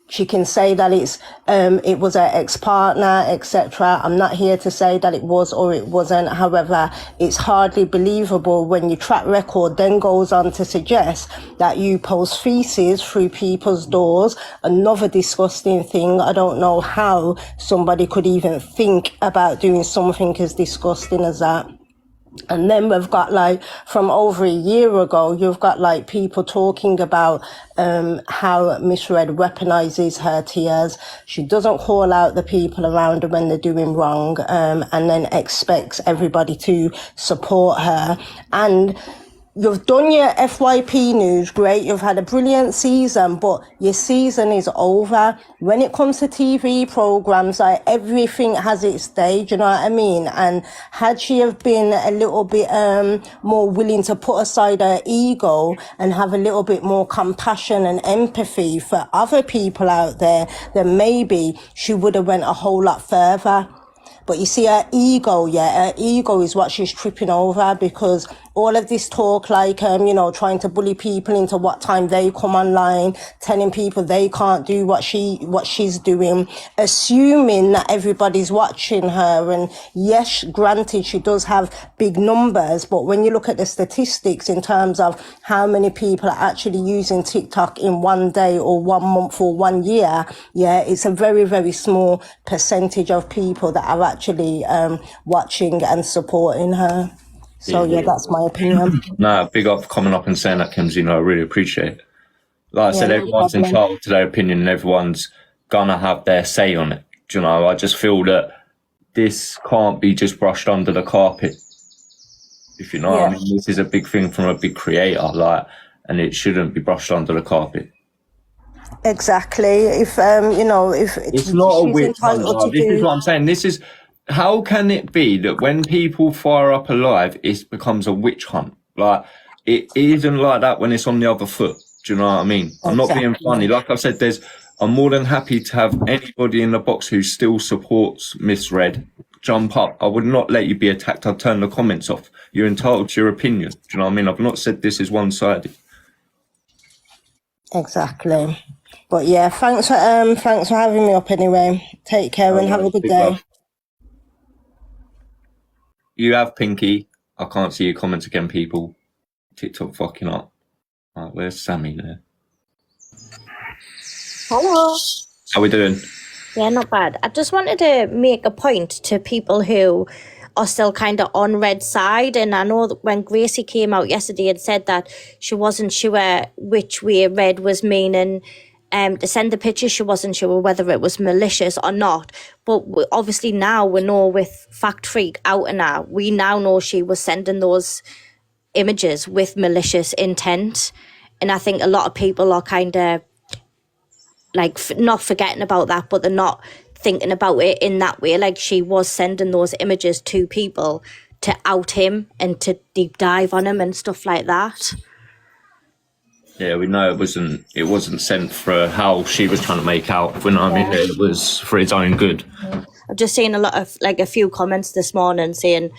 She can say that it was her ex-partner, etc. I'm not here to say that it was or it wasn't. However, it's hardly believable when your track record then goes on to suggest that you post feces through people's doors. Another disgusting thing. I don't know how somebody could even think about doing something as disgusting as that. And then we've got from over a year ago, you've got people talking about how Miss Red weaponizes her tears. She doesn't call out the people around her when they're doing wrong, and then expects everybody to support her. And you've done your FYP news, great. You've had a brilliant season, but your season is over. When it comes to TV programs, everything has its day, do you know what I mean? And had she have been a little bit more willing to put aside her ego and have a little bit more compassion and empathy for other people out there, then maybe she would have went a whole lot further. But you see, her ego is what she's tripping over, because all of this talk, trying to bully people into what time they come online, telling people they can't do what she's doing, assuming that everybody's watching her. And yes, granted, she does have big numbers, but when you look at the statistics in terms of how many people are actually using TikTok in one day or 1 month or 1 year, it's a very, very small percentage of people that are actually watching and supporting her. So that's my opinion. Nah, big up for coming up and saying that, Kimsey. I really appreciate it. Like I said, no everyone's problem. entitled to their opinion and everyone's gonna have their say on it. Do you know, I just feel that this can't be just brushed under the carpet. If you know what I mean, this is a big thing from a big creator, and it shouldn't be brushed under the carpet. Exactly. If It's not a she's witch hunt. entitled to This is do. what I'm saying. How can it be that when people fire up a live, it becomes a witch hunt? It isn't like that when it's on the other foot. Do you know what I mean? I'm not being funny. Like I said, I'm more than happy to have anybody in the box who still supports Miss Red jump up. I would not let you be attacked. I'd turn the comments off. You're entitled to your opinion. Do you know what I mean? I've not said this is one-sided. Exactly. But yeah, thanks for having me up anyway. Take care and have a good Big day. love. You have Pinky. I can't see your comments again, people. TikTok fucking up. Right, where's Sammy there? Hello. How we doing? Yeah, not bad. I just wanted to make a point to people who are still kind of on Red's side. And I know that when Gracie came out yesterday and said that she wasn't sure which way Red was meaning to send the picture, she wasn't sure whether it was malicious or not. But obviously now we know with Fact Freak out and out, we now know she was sending those images with malicious intent. And I think a lot of people are kind of not forgetting about that, but they're not thinking about it in that way. Like, she was sending those images to people to out him and to deep dive on him and stuff like that. Yeah, we know it wasn't sent for how she was trying to make out. You know what I mean? It was for his own good. I've just seen a few comments this morning saying,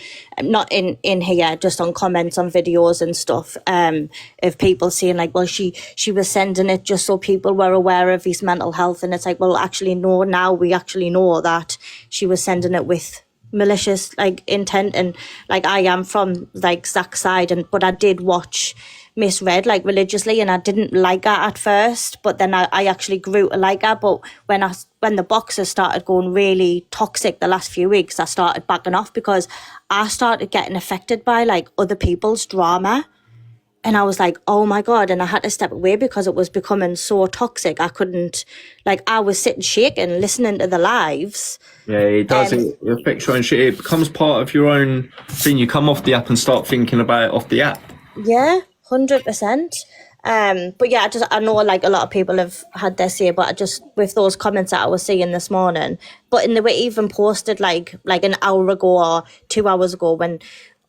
not in here, just on comments on videos and stuff, of people saying like, well, she was sending it just so people were aware of his mental health. And it's like, well, actually, no, now we actually know that she was sending it with malicious like intent. And like, I am from like Zach's side, but I did watch Misread like religiously, and I didn't like her at first, but then I actually grew to like her. But when the boxers started going really toxic the last few weeks, I started backing off because I started getting affected by like other people's drama, and I was like, oh my God, and I had to step away because it was becoming so toxic. I couldn't, like, I was sitting shaking listening to the lives. Yeah, it does. It affects your own shit. It becomes part of your own thing. You come off the app and start thinking about it off the app. Yeah, 100%. But yeah, I know like a lot of people have had their say, but I just, with those comments that I was seeing this morning, but and they were even posted like an hour ago or 2 hours ago, when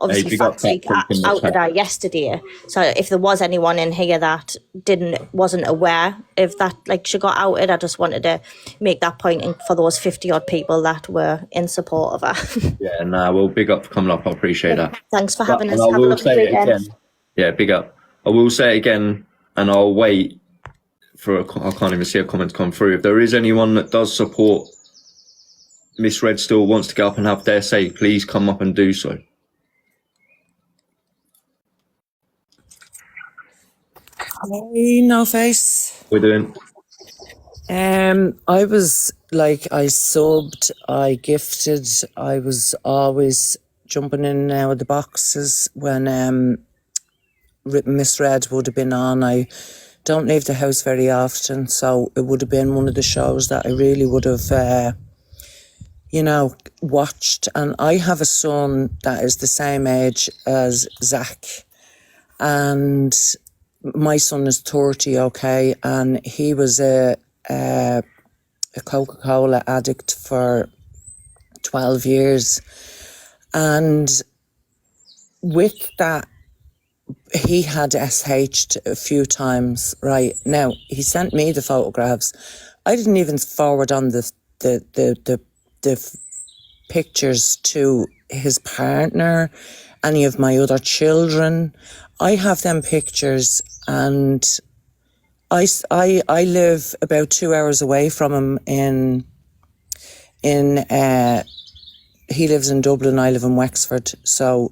obviously Facts Week outed her yesterday. So if there was anyone in here that wasn't aware of that, like she got outed, I just wanted to make that point for those 50 odd people that were in support of her. Yeah, no, well, big up for coming up. I appreciate that. Thanks for having us. I Have a will lovely say it weekend. again. Yeah, big up. I will say it again, and I'll wait for I can't even see a comment come through. If there is anyone that does support Misread still wants to get up and have their say, please come up and do so. Hey, No Face. We're doing. I was like, I subbed, I gifted, I was always jumping in and out of the boxes when Misread would have been on. I don't leave the house very often, so it would have been one of the shows that I really would have, watched. And I have a son that is the same age as Zach, and my son is 30, okay, and he was a Coca-Cola addict for 12 years. And with that, he had SH'd a few times, right? Now, he sent me the photographs. I didn't even forward on the pictures to his partner, any of my other children. I have them pictures, and I live about 2 hours away from him he lives in Dublin, I live in Wexford. So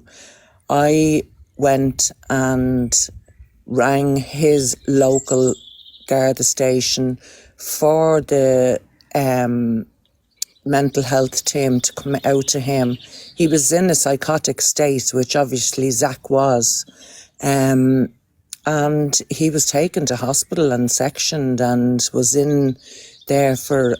I went and rang his local Garda station for the mental health team to come out to him. He was in a psychotic state, which obviously Zach was. And he was taken to hospital and sectioned and was in there for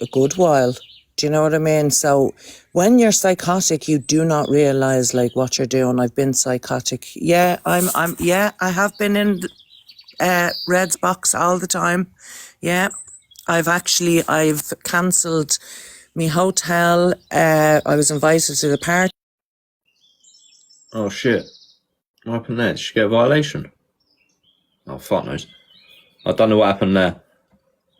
a good while. Do you know what I mean? So when you're psychotic, you do not realize like what you're doing. I've been psychotic. Yeah, I have been in Red's box all the time. Yeah, I've cancelled my hotel. I was invited to the party. Oh shit! What happened there? Did she get a violation? Oh fuck knows. I don't know what happened there.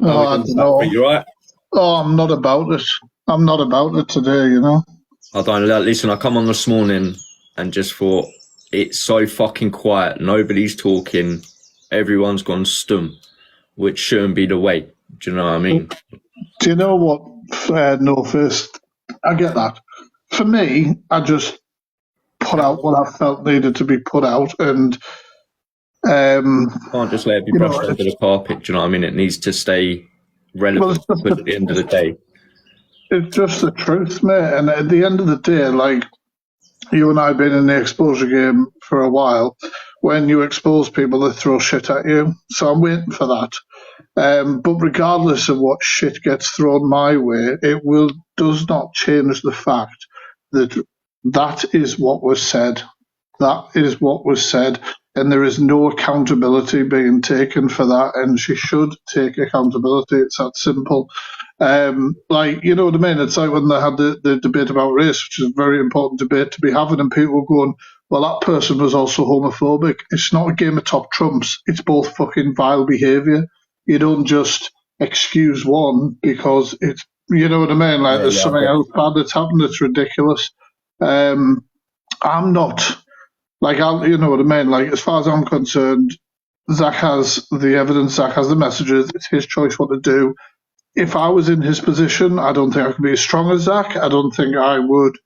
Oh, I don't know. You right? Oh, I'm not about it. I'm not about it today, you know. I don't listen. I come on this morning and just thought it's so fucking quiet. Nobody's talking. Everyone's gone stum, which shouldn't be the way. Do you know what I mean? Do you know what? No Fist. I get that. For me, I just put out what I felt needed to be put out, and can't just let it be brushed under the carpet. Do you know what I mean? It needs to stay relevant at the end of the day. It's just the truth, mate. And at the end of the day, like, you and I have been in the exposure game for a while. When you expose people, they throw shit at you. So I'm waiting for that. But regardless of what shit gets thrown my way, does not change the fact that that is what was said. That is what was said. And there is no accountability being taken for that. And she should take accountability. It's that simple. Like, you know what I mean? It's like when they had the debate about race, which is a very important debate to be having, and people were going, well, that person was also homophobic. It's not a game of top trumps. It's both fucking vile behaviour. You don't just excuse one because it's, you know what I mean? Like, there's something else bad that's happened. It's ridiculous. I'm not, like, you know what I mean? Like, as far as I'm concerned, Zach has the evidence, Zach has the messages. It's his choice what to do. If I was in his position, I don't think I could be as strong as Zach. I don't think I would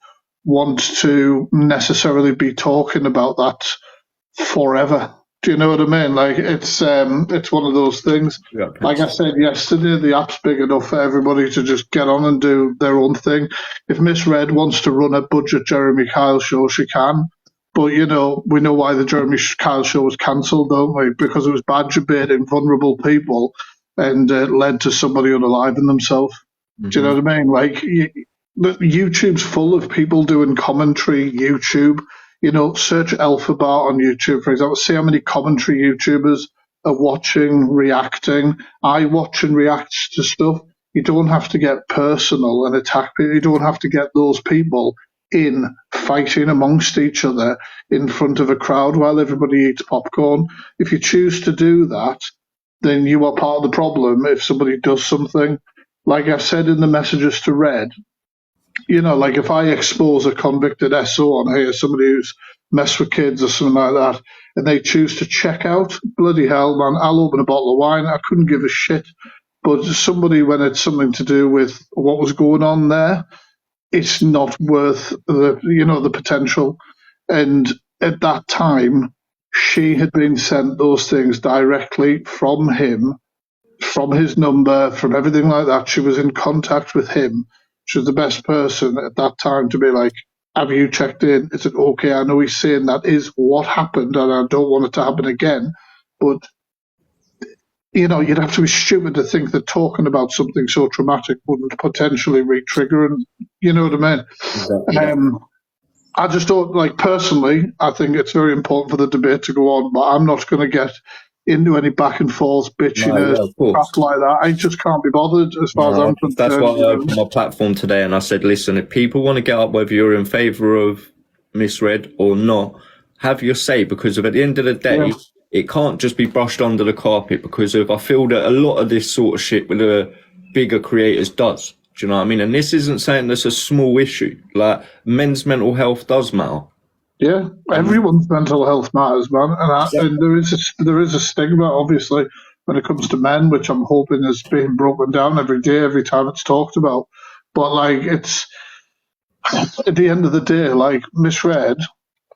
want to necessarily be talking about that forever. Do you know what I mean? Like, it's one of those things. Yeah, like I said yesterday, the app's big enough for everybody to just get on and do their own thing. If Miss Red wants to run a budget Jeremy Kyle show, she can. But, you know, we know why the Jeremy Kyle show was cancelled, don't we? Because it was badger baiting vulnerable people and led to somebody unaliving themselves. Do you know what I mean? Like, YouTube's full of people doing commentary. YouTube, you know, search Alphabet on YouTube, for example. See how many commentary YouTubers are watching, reacting. I watch and react to stuff. You don't have to get personal and attack people. You don't have to get those people in fighting amongst each other in front of a crowd while everybody eats popcorn. If you choose to do that, then you are part of the problem if somebody does something. Like I said in the messages to Red, you know, like if I expose a convicted SO on here, somebody who's messed with kids or something like that, and they choose to check out, bloody hell, man, I'll open a bottle of wine. I couldn't give a shit. But somebody, when it's something to do with what was going on there, it's not worth the potential. And at that time, she had been sent those things directly from him, from his number, from everything like that. She was in contact with him. She was the best person at that time to be like, have you checked in? Is it okay? I know he's saying that is what happened and I don't want it to happen again. But, you know, you'd have to be stupid to think that talking about something so traumatic wouldn't potentially re-trigger, and you know what I mean? Exactly. I just don't, like, personally, I think it's very important for the debate to go on, but I'm not going to get into any back and forth bitchiness, crap like that. I just can't be bothered as far as I'm concerned. That's why I opened my platform today and I said, listen, if people want to get up, whether you're in favour of Miss Red or not, have your say, because at the end of the day, it can't just be brushed under the carpet, because I feel that a lot of this sort of shit with the bigger creators does. Do you know what I mean? And this isn't saying that's a small issue. Like, men's mental health does matter. Yeah, everyone's mental health matters, man. And there is a stigma, obviously, when it comes to men, which I'm hoping is being broken down every day, every time it's talked about. But, like, it's, at the end of the day, like, Miss Red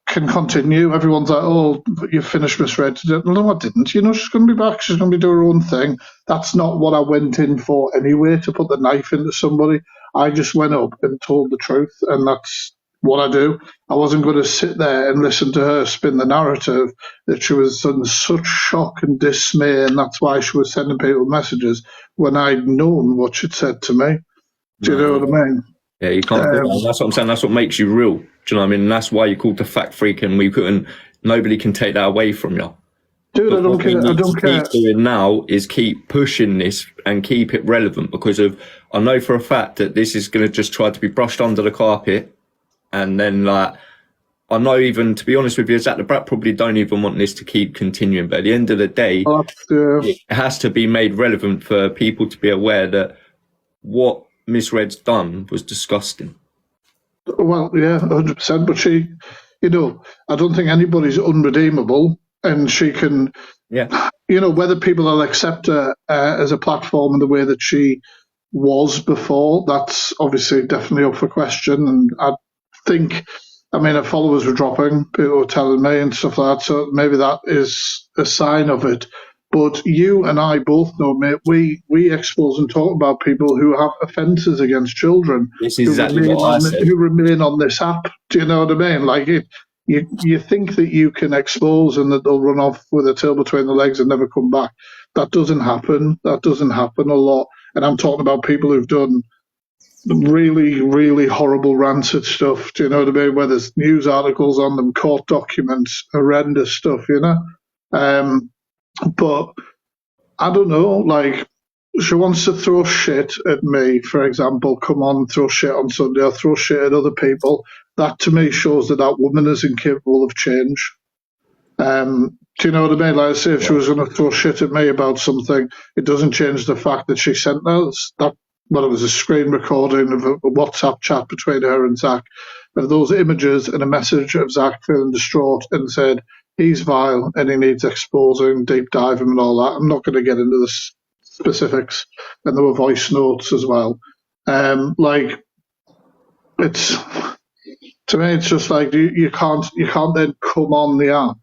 can continue. Everyone's like, oh, you finished Miss Red today. No, I didn't. You know, she's going to be back. She's going to be doing her own thing. That's not what I went in for anyway, to put the knife into somebody. I just went up and told the truth, and that's what I do. I wasn't going to sit there and listen to her spin the narrative that she was in such shock and dismay, and that's why she was sending people messages when I'd known what she'd said to me. Do you know what I mean? Yeah, you can't do that. That's what I'm saying. That's what makes you real. Do you know what I mean? And that's why you're called the fact freak, and nobody can take that away from you. Dude, I don't care. I don't care. What we doing now is keep pushing this and keep it relevant, because I know for a fact that this is going to just try to be brushed under the carpet. And then, like, I know, even, to be honest with you, Zach the Brat probably don't even want this to keep continuing. But at the end of the day, it has to be made relevant for people to be aware that what Miss Red's done was disgusting. Well, yeah, 100%. But she, you know, I don't think anybody's unredeemable. And she can, you know, whether people will accept her as a platform in the way that she was before, that's obviously definitely up for question. And I think, I mean, her followers were dropping, people were telling me and stuff like that, so maybe that is a sign of it. But you and I both know, mate, we expose and talk about people who have offences against children, this is exactly what I said, who remain on this app. Do you know what I mean? Like, you think that you can expose and that they'll run off with their tail between their legs and never come back. That doesn't happen. That doesn't happen a lot. And I'm talking about people who've done really, really horrible, rancid stuff. Do you know what I mean? Where there's news articles on them, court documents, horrendous stuff, you know? But I don't know, like, she wants to throw shit at me, for example, come on, throw shit on Sunday, or throw shit at other people. That to me shows that that woman is incapable of change. Do you know what I mean? Like I say, if she was going to throw shit at me about something, it doesn't change the fact that she sent us that. Well, it was a screen recording of a WhatsApp chat between her and Zach, of those images and a message of Zach feeling distraught and said he's vile and he needs exposing, deep diving and all that. I'm not going to get into the specifics, and there were voice notes as well. Like, it's, to me, it's just like you can't then come on the app,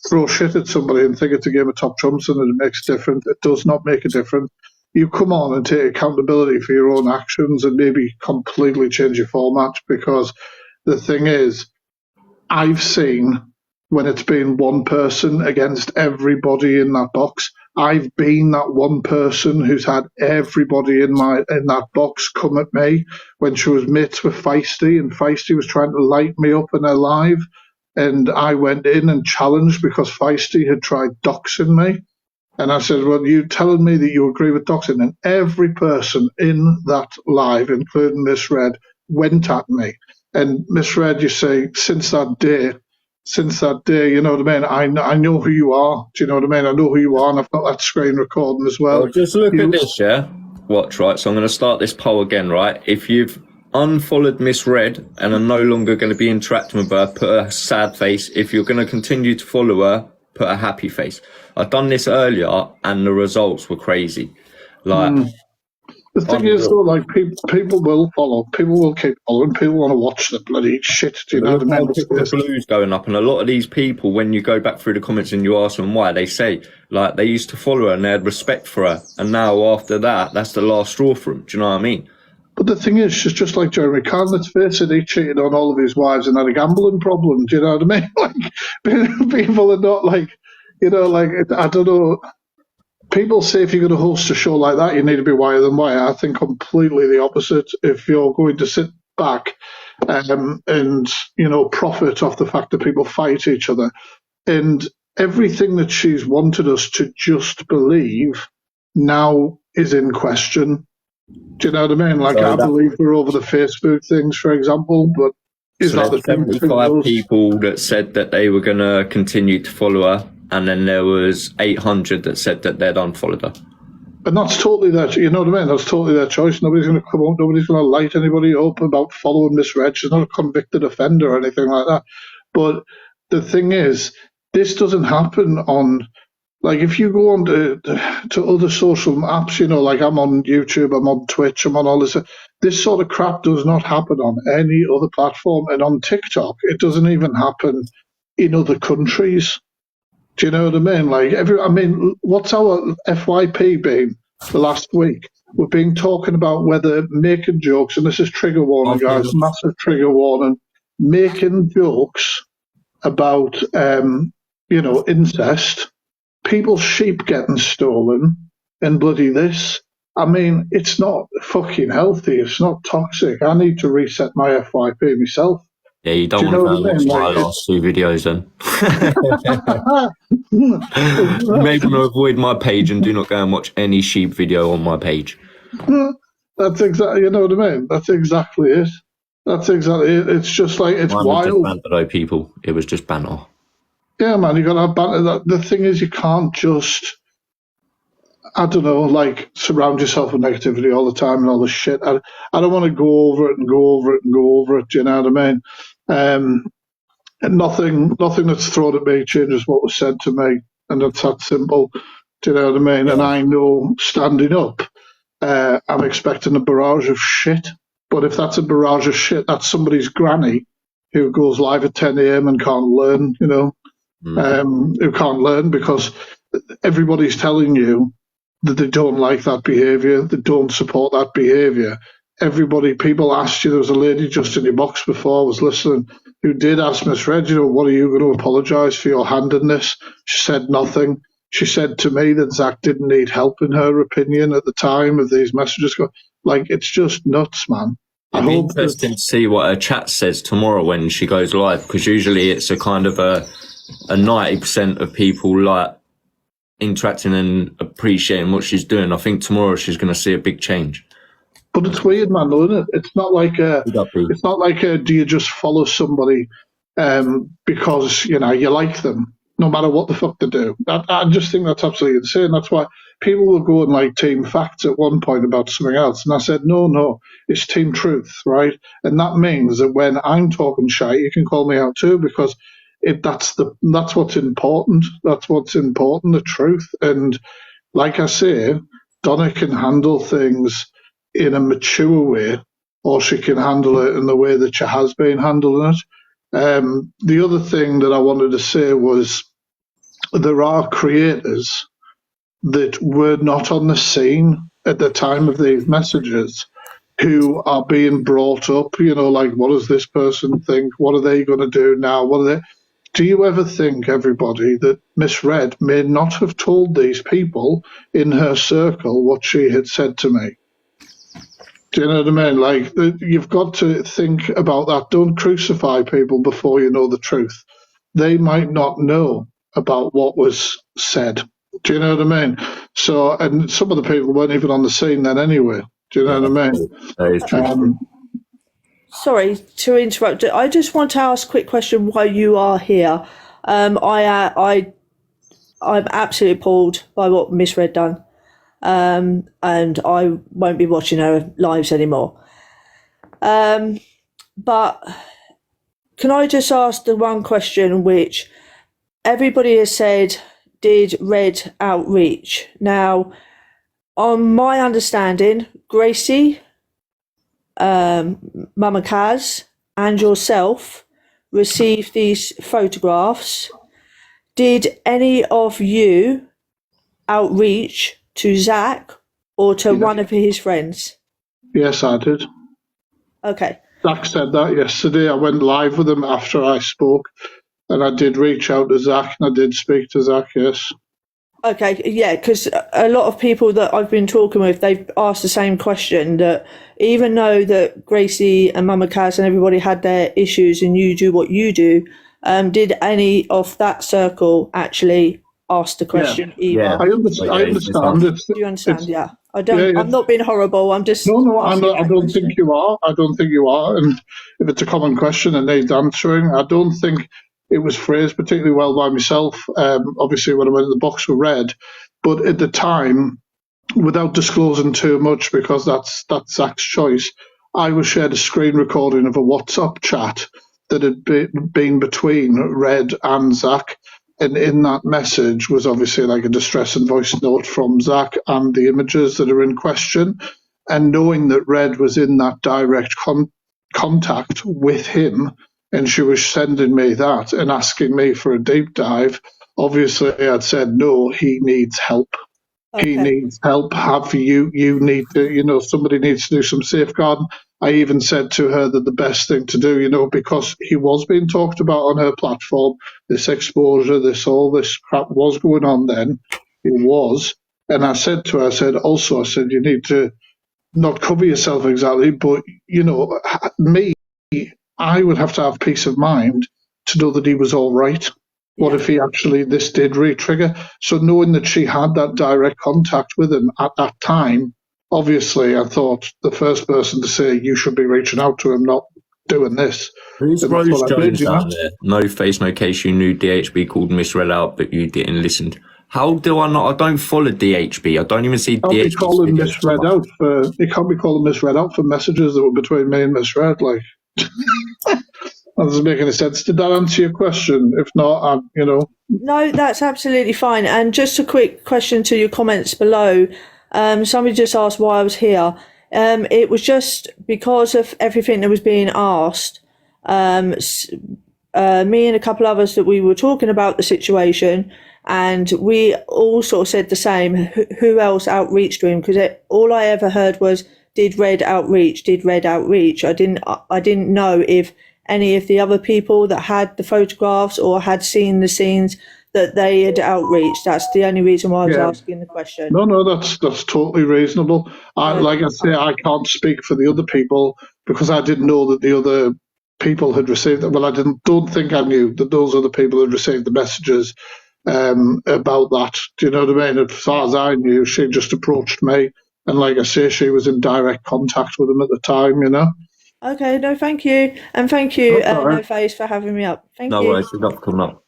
throw shit at somebody and think it's a game of top trumps and it makes a difference. It does not make a difference. You come on and take accountability for your own actions and maybe completely change your format, because the thing is, I've seen when it's been one person against everybody in that box. I've been that one person who's had everybody in that box come at me when she was mates with Feisty, and Feisty was trying to light me up in her live, and I went in and challenged because Feisty had tried doxing me. And I said, well, you telling me that you agree with doxing? And every person in that live, including Miss Red, went at me. And Miss Red, you say, since that day, you know what I mean? I know who you are. Do you know what I mean? I know who you are, and I've got that screen recording as well. Just look at this, yeah? Watch, right? So I'm going to start this poll again, right? If you've unfollowed Miss Red and are no longer going to be interacting with her, put a sad face. If you're going to continue to follow her, put a happy face. I've done this earlier and the results were crazy. Like, the thing is, though, like, people will follow, people will keep following, people want to watch the bloody shit. Do you know what I mean? The blues going up, and a lot of these people, when you go back through the comments and you ask them why, they say, like, they used to follow her and they had respect for her, and now after that, that's the last straw for them. Do you know what I mean? But the thing is, she's just like Jeremy Khan. Let's face it, he cheated on all of his wives and had a gambling problem. Do you know what I mean? Like, people are not like, you know, like, I don't know. People say if you're going to host a show like that, you need to be wire than wire. I think completely the opposite. If you're going to sit back and, you know, profit off the fact that people fight each other, and everything that she's wanted us to just believe now is in question. Do you know what I mean? Like, I believe we're over the Facebook things, for example, but is that the 75 people that said that they were going to continue to follow her, and then there was 800 that said that they'd unfollowed her. And that's totally their, you know what I mean? That's totally their choice. Nobody's going to come up, nobody's going to light anybody up about following Miss Red. She's not a convicted offender or anything like that. But the thing is, this doesn't happen on, like, if you go on to other social apps, you know, like I'm on YouTube, I'm on Twitch, I'm on all this sort of crap does not happen on any other platform. And on TikTok, it doesn't even happen in other countries. Do you know what I mean? Like, what's our FYP been the last week? We've been talking about whether making jokes, and this is trigger warning, guys, massive trigger warning, making jokes about, you know, incest, people's sheep getting stolen, and bloody this. I mean, it's not fucking healthy. It's not toxic. I need to reset my FYP myself. Yeah, you don't want to watch my last two videos then. You may want to avoid my page and do not go and watch any sheep video on my page. That's exactly, you know what I mean? That's exactly it. That's exactly it. It's just like, it's wild. Just banter though, people. It was just banter. Yeah, man, you got to have banter. The thing is, you can't just, I don't know, like, surround yourself with negativity all the time and all this shit. I don't want to go over it and go over it and go over it. Do you know what I mean? And nothing that's thrown at me changes what was said to me, and it's that simple. Do you know what I mean? And I know, standing up, I'm expecting a barrage of shit. But if that's a barrage of shit, that's somebody's granny who goes live at 10 a.m. and can't learn, you know, who can't learn because everybody's telling you that they don't like that behaviour, they don't support that behaviour. People asked you, there was a lady just in your box before I was listening who did ask Miss Red, you know, what are you going to apologise for your hand in this? She said nothing. She said to me that Zach didn't need help in her opinion at the time of these messages. Like, it's just nuts, man. It'd be interesting to see what her chat says tomorrow when she goes live, because usually it's a kind of a 90% of people, like, interacting and appreciating what she's doing, I think tomorrow she's going to see a big change. But it's weird, man, though, isn't it? It's not like do you just follow somebody because you like them, no matter what the fuck they do. I just think that's absolutely insane. That's why people were going like team facts at one point about something else, and I said no, it's team truth, right? And that means that when I'm talking shite, you can call me out too, because that's what's important. That's what's important, the truth. And like I say, Donna can handle things in a mature way, or she can handle it in the way that she has been handling it. The other thing that I wanted to say was there are creators that were not on the scene at the time of these messages who are being brought up, like, what does this person think? What are they going to do now? Do you ever think, everybody, that Miss Red may not have told these people in her circle what she had said to me? Do you know what I mean? Like, you've got to think about that. Don't crucify people before you know the truth. They might not know about what was said. Do you know what I mean? So, and some of the people weren't even on the scene then anyway. Do you know what I mean? That is true. Sorry to interrupt. I just want to ask a quick question while you are here. I'm absolutely appalled by what Miss Red done. And I won't be watching her lives anymore. But can I just ask the one question which everybody has said, did Red outreach? Now, on my understanding, Gracie, Mama Kaz, and yourself received these photographs. Did any of you outreach to Zach or to one of his friends? Yes, I did. Okay. Zach said that yesterday. I went live with him after I spoke, and I did reach out to Zach, and I did speak to Zach, yes. Okay, yeah, because a lot of people that I've been talking with, they've asked the same question, that even though that Gracie and Mama Kaz and everybody had their issues and you do what you do, did any of that circle actually ask the question either? Yeah. I understand. Do you understand? Yeah. I don't. I'm not being horrible. I'm just. No, I don't think you are. I don't think you are. And if it's a common question and needs answering, I don't think it was phrased particularly well by myself. Obviously, when I went in the box with Red, but at the time, without disclosing too much, because that's Zach's choice, I was shared a screen recording of a WhatsApp chat that had been between Red and Zach. And in that message was obviously like a distressing voice note from Zach and the images that are in question. And knowing that Red was in that direct contact with him, and she was sending me that and asking me for a deep dive, obviously I'd said, no, he needs help. Okay. He needs help. You need to, somebody needs to do some safeguarding. I even said to her that the best thing to do, because he was being talked about on her platform, this exposure, all this crap was going on then. It was. And I said to her, I said, you need to not cover yourself exactly, but, I would have to have peace of mind to know that he was all right. What if this did re-trigger? So knowing that she had that direct contact with him at that time, obviously I thought the first person to say you should be reaching out to him, not doing this. Who's Rose Jones down there? No face, no case. You knew DHB called Miss Red out, but you didn't listen. How do I not? I don't follow DHB. I don't even see DHB. He calling Miss Red out for. He can't be calling Miss Red out for messages that were between me and Miss Red. Like, that doesn't make any sense. Did that answer your question? If not, No, that's absolutely fine. And just a quick question to your comments below. Somebody just asked why I was here. It was just because of everything that was being asked. Me and a couple others that we were talking about the situation, and we all sort of said the same. Who else outreached to him? Because all I ever heard was, "Did Red outreach? Did Red outreach?" I didn't know if any of the other people that had the photographs or had seen the scenes that they had outreached. That's the only reason why I was asking the question. No, that's totally reasonable. Like I say, I can't speak for the other people because I didn't know that the other people had received it. Well, don't think I knew that those other people had received the messages. about that. Do you know what I mean? As far as I knew, she just approached me, and like I say, she was in direct contact with him at the time. You know. Okay, no, thank you. And thank you, That's all right. No Face, for having me up. Thank No you. worries, you're not coming up.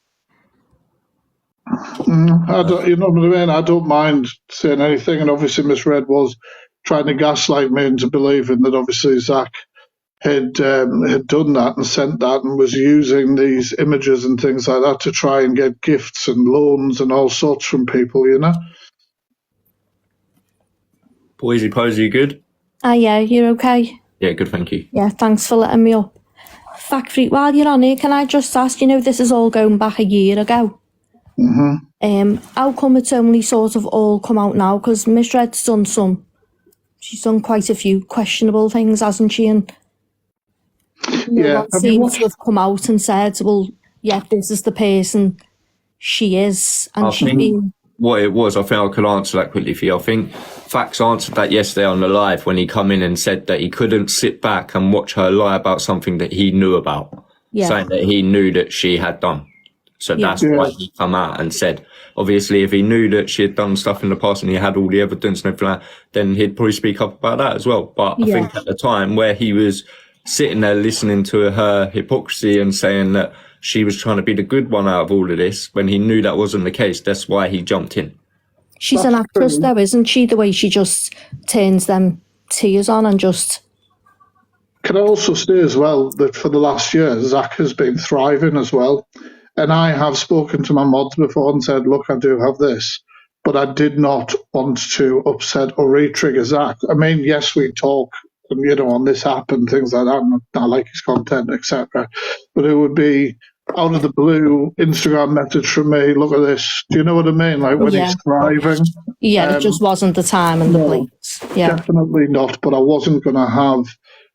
I don't, you know what I mean? I don't mind saying anything, and obviously Miss Red was trying to gaslight me into believing that obviously Zach had done that and sent that and was using these images and things like that to try and get gifts and loans and all sorts from people, you know? Poisey Posey, you good? Yeah, you're okay? Yeah, good, thank you. Yeah, thanks for letting me up. Fact Freak, while you're on here, can I just ask, this is all going back a year ago. How come it's only sort of all come out now? Because Miss Red's she's done quite a few questionable things, hasn't she? And no one seems to have come out and said, well, yeah, this is the person she is. And she's been... What it was, I think I could answer that quickly for you. I think Fax answered that yesterday on the live when he come in and said that he couldn't sit back and watch her lie about something that he knew about, saying that he knew that she had done. So that's why he come out and said, obviously, if he knew that she had done stuff in the past and he had all the evidence and everything like that, then he'd probably speak up about that as well. But I think at the time where he was sitting there listening to her hypocrisy and saying that she was trying to be the good one out of all of this, when he knew that wasn't the case, that's why he jumped in. She's an actress though, isn't she? The way she just turns them tears on and just... Can I also say as well that for the last year, Zach has been thriving as well. And I have spoken to my mods before and said, look, I do have this, but I did not want to upset or re-trigger Zach. I mean, yes, we talk, on this app and things like that, and I like his content, etc. But it would be out of the blue Instagram message from me, look at this. Do you know what I mean? Like when he's thriving. Yeah, it just wasn't the time and the place. Yeah. Definitely not, but I wasn't going to have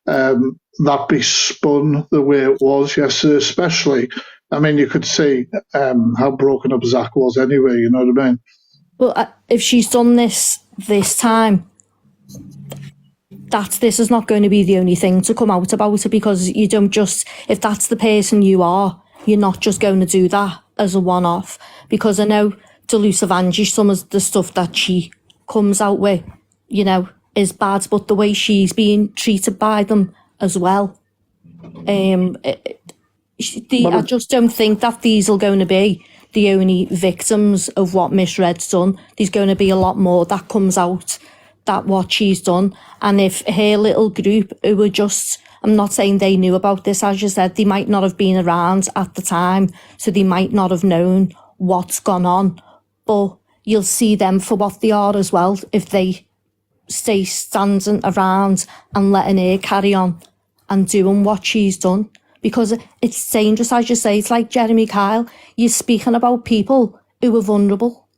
that be spun the way it was yesterday, especially... I mean, you could see how broken up Zach was anyway, you know what I mean? Well, if she's done this time, this is not going to be the only thing to come out about it, because you don't just, if that's the person you are, you're not just going to do that as a one-off. Because I know Delusive Angie, some of the stuff that she comes out with, is bad, but the way she's being treated by them as well, I just don't think that these are going to be the only victims of what Miss Red's done. There's going to be a lot more that comes out that what she's done. And if her little group who were just, I'm not saying they knew about this, as you said, they might not have been around at the time, so they might not have known what's gone on. But you'll see them for what they are as well, if they stay standing around and letting her carry on and doing what she's done. Because it's dangerous, as you say. It's like Jeremy Kyle. You're speaking about people who are vulnerable.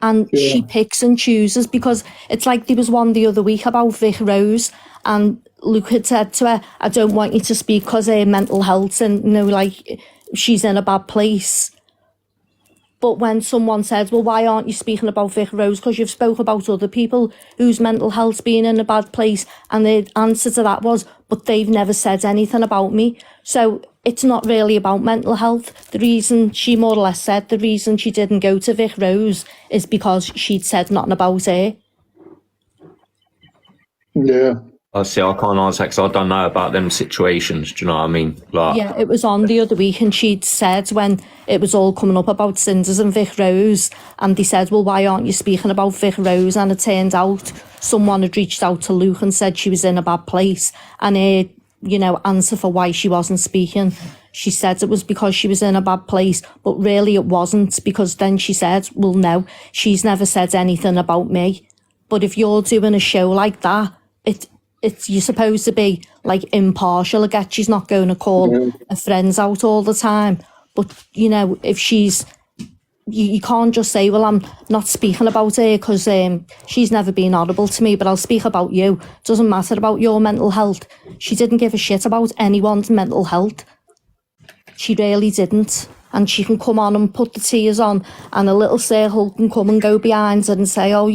And she picks and chooses, because it's like there was one the other week about Vic Rose, and Luke had said to her, I don't want you to speak because her mental health and, she's in a bad place. But when someone says, well, why aren't you speaking about Vic Rose? Because you've spoke about other people whose mental health's been in a bad place. And the answer to that was, but they've never said anything about me. So it's not really about mental health. The reason she more or less said the reason she didn't go to Vic Rose is because she'd said nothing about her. Yeah. I see, I can't answer because I don't know about them situations. Do you know what I mean? Yeah, it was on the other week, and she'd said when it was all coming up about Cinders and Vic Rose, and they said, well, why aren't you speaking about Vic Rose? And it turned out someone had reached out to Luke and said she was in a bad place, and her, answer for why she wasn't speaking, she said it was because she was in a bad place, but really it wasn't, because then she said, well, no, she's never said anything about me. But if you're doing a show like that, you're supposed to be like impartial. I get she's not going to call her friends out all the time, but if she's, you can't just say, well, I'm not speaking about her because she's never been audible to me, but I'll speak about you. Doesn't matter about your mental health. She didn't give a shit about anyone's mental health. She really didn't. And she can come on and put the tears on, and a little circle can come and go behind her and say, oh,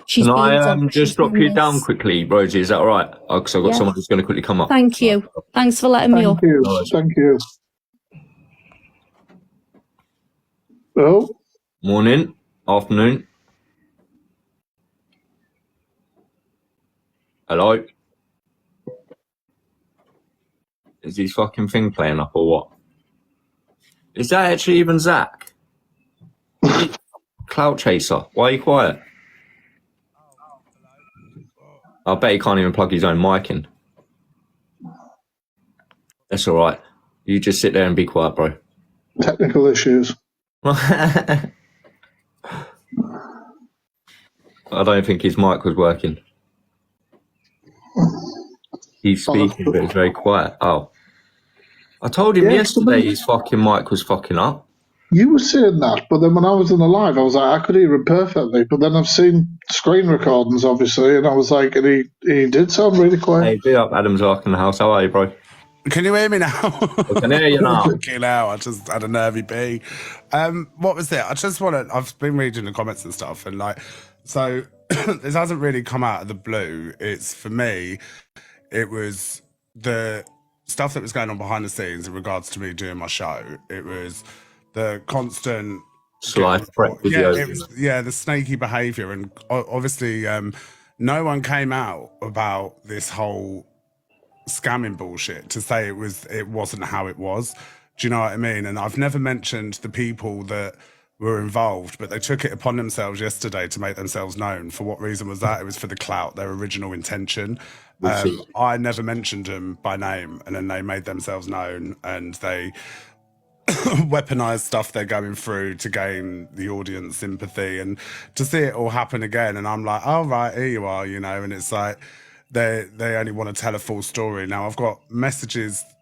she's Can been I done, just she's drop been you this. down quickly, Rosie? Is that all right? Because I've got someone who's going to quickly come up. Thank you. Thanks for letting me up. Thank you. Oh, Morning, afternoon. Hello. Is his fucking thing playing up or what? Is that actually even Zach? Clout chaser. Why are you quiet? I bet he can't even plug his own mic in. That's all right. You just sit there and be quiet, bro. technical issues. I don't think his mic was working. He's speaking, but it's very quiet. Oh. I told him yesterday his fucking mic was fucking up. You were saying that, but then when I was in the live, I was like, I could hear him perfectly. But then I've seen screen recordings, obviously, and I was like, and he did sound really quiet. Hey, be up, Adam's Ark in the house. How are you, bro? Can you hear me now? I can hear you now. Fucking hell, I just had a nervy pee. What was it? I just want to, I've been reading the comments and stuff, and like, so this hasn't really come out of the blue. It's, for me, it was the stuff that was going on behind the scenes in regards to me doing my show. It was the constant Sly threat videos. it was, the snaky behaviour, and obviously no one came out about this whole scamming bullshit to say it wasn't how it was. Do you know what I mean? And I've never mentioned the people that were involved, but they took it upon themselves yesterday to make themselves known. For what reason was that? It was for the clout, their original intention. I never mentioned them by name, and then they made themselves known, and they weaponized stuff they're going through to gain the audience sympathy, and to see it all happen again. And I'm like, oh right, here you are, you know. And it's like they only want to tell a full story. Now I've got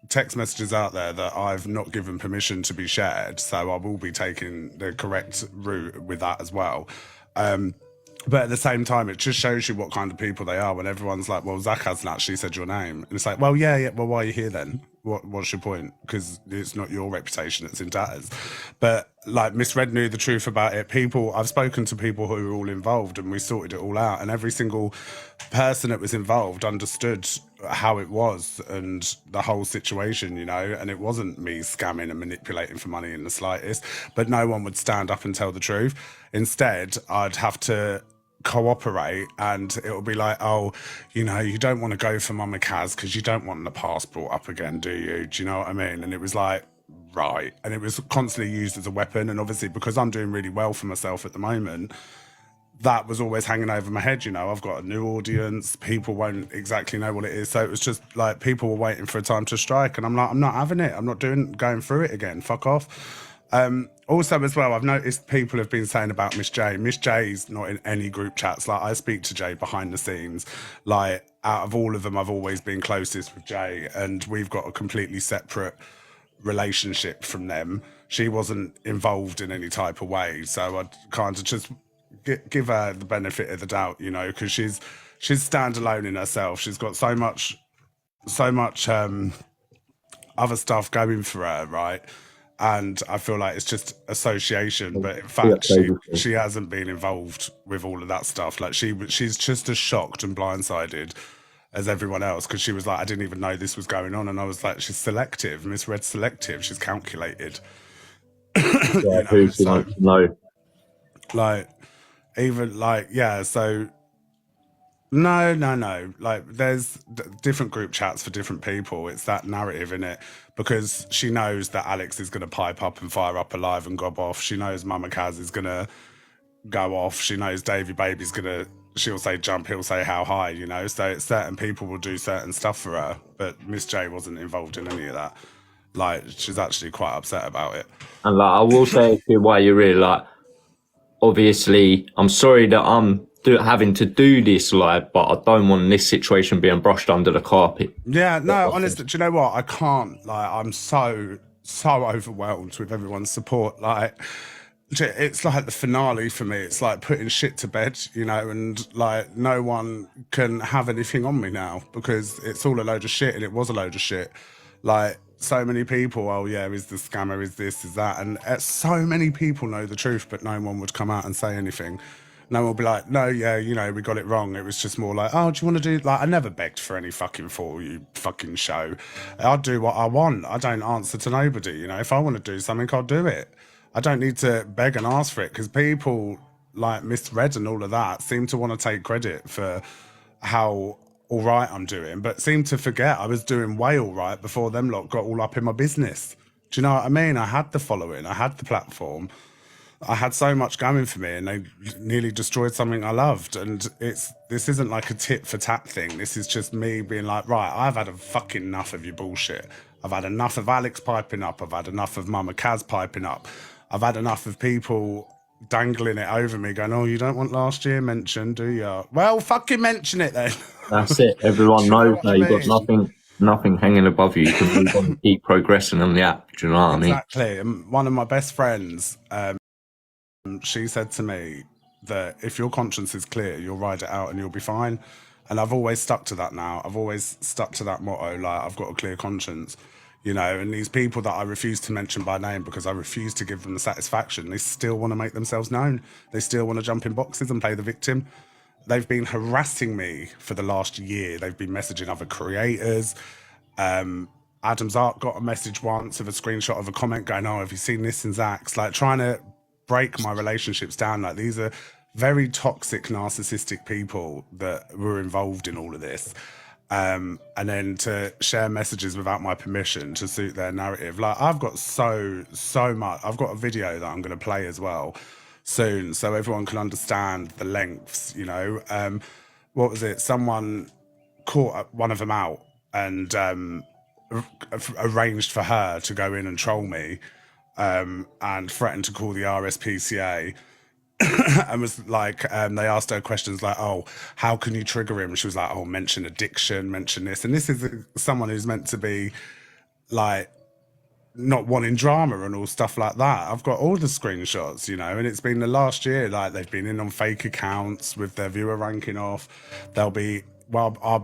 text messages out there that I've not given permission to be shared, so I will be taking the correct route with that as well. But at the same time, it just shows you what kind of people they are when everyone's like, well, Zach hasn't actually said your name. And it's like, well, yeah, well, why are you here then? What's your point? Because it's not your reputation that's in tatters. But like, Miss Red knew the truth about it. I've spoken to people who were all involved, and we sorted it all out. And every single person that was involved understood how it was and the whole situation, you know. And it wasn't me scamming and manipulating for money in the slightest. But no one would stand up and tell the truth. Instead, I'd have to cooperate, and it'll be like, oh, you know, you don't want to go for Mama Kaz because you don't want the past brought up again, do you? Do you know what I mean? And it was like, right. And it was constantly used as a weapon. And obviously, because I'm doing really well for myself at the moment, that was always hanging over my head. You know, I've got a new audience, people won't exactly know what it is. So it was just like, people were waiting for a time to strike, and I'm like, I'm not having it. I'm not going through it again. Fuck off. Also, as well, I've noticed people have been saying about Miss J. Miss J's not in any group chats. Like, I speak to Jay behind the scenes. Like, out of all of them, I've always been closest with Jay, and we've got a completely separate relationship from them. She wasn't involved in any type of way, so I'd kind of just give her the benefit of the doubt, you know, because she's standalone in herself. She's got so much other stuff going for her, right? And I feel like it's just association, but in fact, she hasn't been involved with all of that stuff. Like, she's just as shocked and blindsided as everyone else, because she was like, I didn't even know this was going on. And I was like, she's selective, Miss Red selective, she's calculated. Yeah, no. Like, even like, yeah, so no. Like, there's different group chats for different people. It's that narrative in it, because she knows that Alex is going to pipe up and fire up alive and gob off. She knows Mama Kaz is going to go off. She knows Davy Baby's going to, she'll say jump, he'll say how high, you know. So certain people will do certain stuff for her, but Miss J wasn't involved in any of that. Like, she's actually quite upset about it. And like, I will say to you why you're really like, obviously, I'm sorry that I'm having to do this live, but I don't want this situation being brushed under the carpet. Yeah, no, honestly, do you know what? I can't. Like, I'm so overwhelmed with everyone's support. Like, it's like the finale for me. It's like putting shit to bed, you know, and like, no one can have anything on me now, because it's all a load of shit, and it was a load of shit. Like, so many people, oh yeah, is the scammer, is this, is that, and so many people know the truth, but no one would come out and say anything. No one will be like, no, yeah, you know, we got it wrong. It was just more like, oh, do you want to do, like, I never begged for any fucking For You fucking show. I'll do what I want. I don't answer to nobody, you know. If I want to do something, I'll do it. I don't need to beg and ask for it, because people like Miss Red and all of that seem to want to take credit for how all right I'm doing, but seem to forget I was doing way all right before them lot got all up in my business. Do you know what I mean? I had the following, I had the platform, I had so much going for me, and they nearly destroyed something I loved. And this isn't like a tit for tat thing. This is just me being like, right, I've had a fucking enough of your bullshit. I've had enough of Alex piping up. I've had enough of Mama Kaz piping up. I've had enough of people dangling it over me, going, "Oh, you don't want last year mentioned, do you?" Well, fucking mention it then. That's it. Everyone Do you know knows what now I you've got mean? nothing hanging above you. You can move on and keep progressing on the app. Do you know what I mean? Exactly. And one of my best friends, she said to me that if your conscience is clear, you'll ride it out and you'll be fine. And I've always stuck to that now. I've always stuck to that motto, like, I've got a clear conscience, you know. And these people that I refuse to mention by name because I refuse to give them the satisfaction, they still want to make themselves known. They still want to jump in boxes and play the victim. They've been harassing me for the last year. They've been messaging other creators. Adam's Art got a message once of a screenshot of a comment going, "Oh, have you seen this in Zach's?" Like, trying to break my relationships down. Like, these are very toxic, narcissistic people that were involved in all of this. And then to share messages without my permission to suit their narrative. Like, I've got so much. I've got a video that I'm going to play as well soon, so everyone can understand the lengths, you know. What was it? Someone caught one of them out and arranged for her to go in and troll me, and threatened to call the RSPCA. And was like, they asked her questions like, "Oh, how can you trigger him?" She was like, "Oh, mention addiction, mention this." And this is someone who's meant to be like not wanting drama and all stuff like that. I've got all the screenshots, you know. And it's been the last year, like, they've been in on fake accounts with their viewer ranking off. I'll be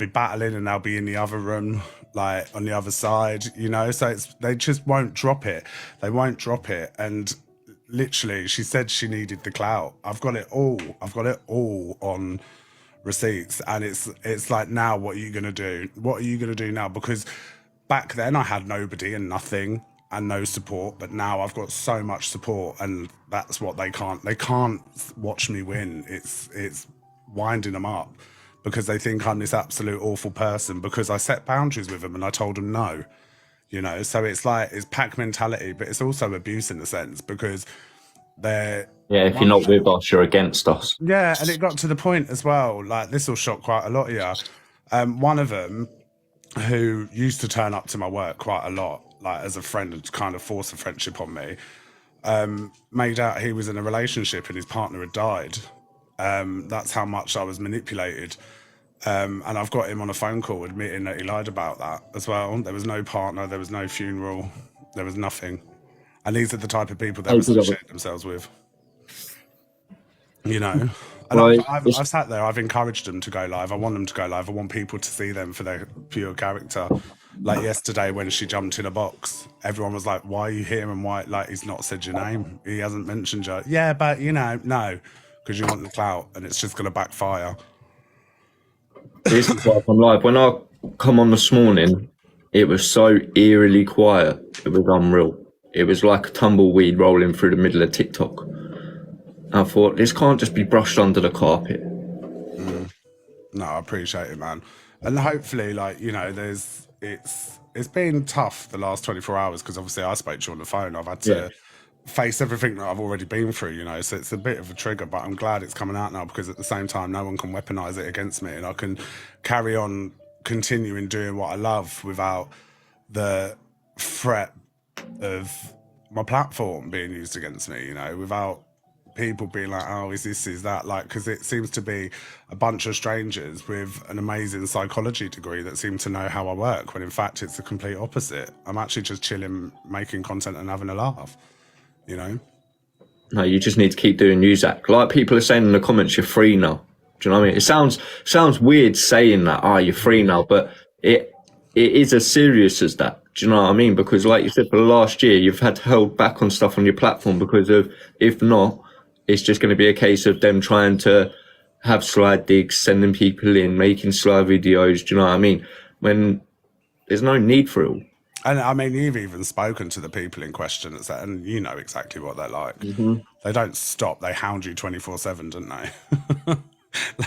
battling and they'll be in the other room, like on the other side, you know. So they just won't drop it. They won't drop it. And literally, she said she needed the clout. I've got it all. I've got it all on receipts. And it's like, now what are you gonna do? What are you gonna do now? Because back then I had nobody and nothing and no support, but now I've got so much support, and that's what they can't watch me win. It's winding them up because they think I'm this absolute awful person because I set boundaries with them and I told them no. You know, so it's like, it's pack mentality, but it's also abuse in a sense, because they're... Yeah, if you're not with us, you're against us. Yeah, and it got to the point as well, like, this will shock quite a lot of you. One of them, who used to turn up to my work quite a lot, like as a friend, and kind of force a friendship on me, made out he was in a relationship and his partner had died. That's how much I was manipulated. And I've got him on a phone call admitting that he lied about that as well. There was no partner, there was no funeral, there was nothing. And these are the type of people they associate themselves with. You know? And Right. I've sat there, I've encouraged them to go live. I want them to go live. I want people to see them for their pure character. Like yesterday when she jumped in a box, everyone was like, "Why are you here?" And why, like, he's not said your name. He hasn't mentioned you. Yeah, but you know, no, because you want the clout and it's just going to backfire. This is why I'm live. When I come on this morning, it was so eerily quiet. It was unreal. It was like a tumbleweed rolling through the middle of TikTok. I thought, this can't just be brushed under the carpet. No, I appreciate it, man. And hopefully, like, you know, it's been tough the last 24 hours because obviously I spoke to you on the phone. I've had to face everything that I've already been through, you know, so it's a bit of a trigger, but I'm glad it's coming out now, because at the same time, no one can weaponize it against me, and I can carry on continuing doing what I love without the threat of my platform being used against me, you know, without people being like, "Oh, is this, is that?" Like, because it seems to be a bunch of strangers with an amazing psychology degree that seem to know how I work, when in fact it's the complete opposite. I'm actually just chilling, making content and having a laugh, you know? No, you just need to keep doing you, Zach. Like people are saying in the comments, you're free now. Do you know what I mean? It sounds weird saying that, you're free now, but it is as serious as that. Do you know what I mean? Because like you said, for the last year, you've had to hold back on stuff on your platform because of, if not, it's just going to be a case of them trying to have slide digs, sending people in, making slide videos. Do you know what I mean? When there's no need for it all. And I mean, you've even spoken to the people in question, and you know exactly what they're like. They don't stop. They hound you 24/7, don't they?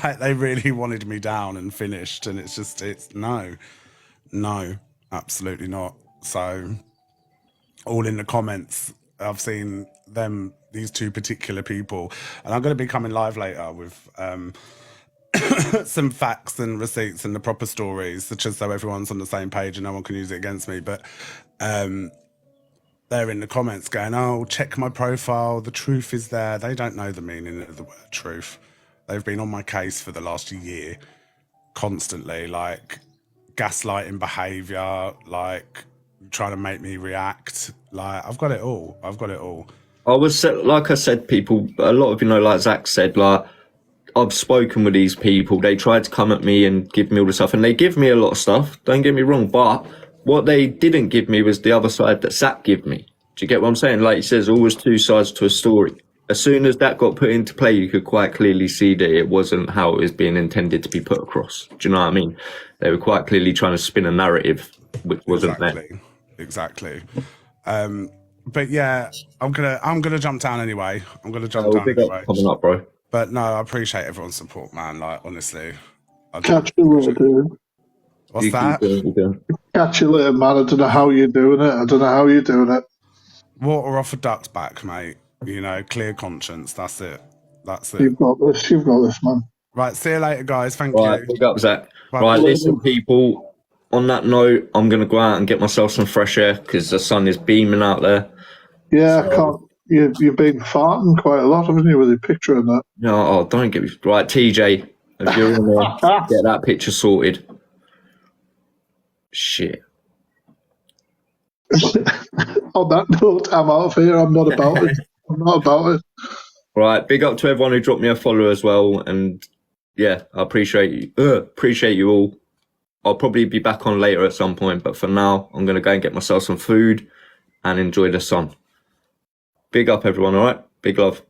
Like, they really wanted me down and finished, and it's no, absolutely not. So, all in the comments, I've seen these two particular people, and I'm going to be coming live later with some facts and receipts and the proper stories, just so everyone's on the same page and no one can use it against me. But they're in the comments going, "Oh, check my profile. The truth is there." They don't know the meaning of the word truth. They've been on my case for the last year, constantly, like gaslighting behaviour, like trying to make me react. Like, I've got it all. Like I said, people, a lot of, like Zach said, like, I've spoken with these people. They tried to come at me and give me all the stuff, and they give me a lot of stuff. Don't get me wrong, but what they didn't give me was the other side that Zach gave me. Do you get what I'm saying? Like he says, always two sides to a story. As soon as that got put into play, you could quite clearly see that it wasn't how it was being intended to be put across. Do you know what I mean? They were quite clearly trying to spin a narrative, which wasn't there. Exactly. But yeah, I'm gonna jump down anyway. Big up coming up, bro. But no, I appreciate everyone's support, man. Like, honestly. Catch you later, dude. What's that? Catch you later, man. I don't know how you're doing it. Water off a duck's back, mate. You know, clear conscience. That's it. You've got this, man. Right, see you later, guys. Thank Right, you. big up, Zach. Bye. Right, listen, people. On that note, I'm going to go out and get myself some fresh air because the sun is beaming out there. Yeah, I can't. You've been farting quite a lot, haven't you, with your picture and that? No, don't get me... Right, TJ, if you're in there, get that picture sorted. Shit. On that note, I'm out of here. I'm not about it. Right, big up to everyone who dropped me a follow as well. And yeah, I appreciate you all. I'll probably be back on later at some point, but for now, I'm going to go and get myself some food and enjoy the sun. Big up, everyone, all right? Big love.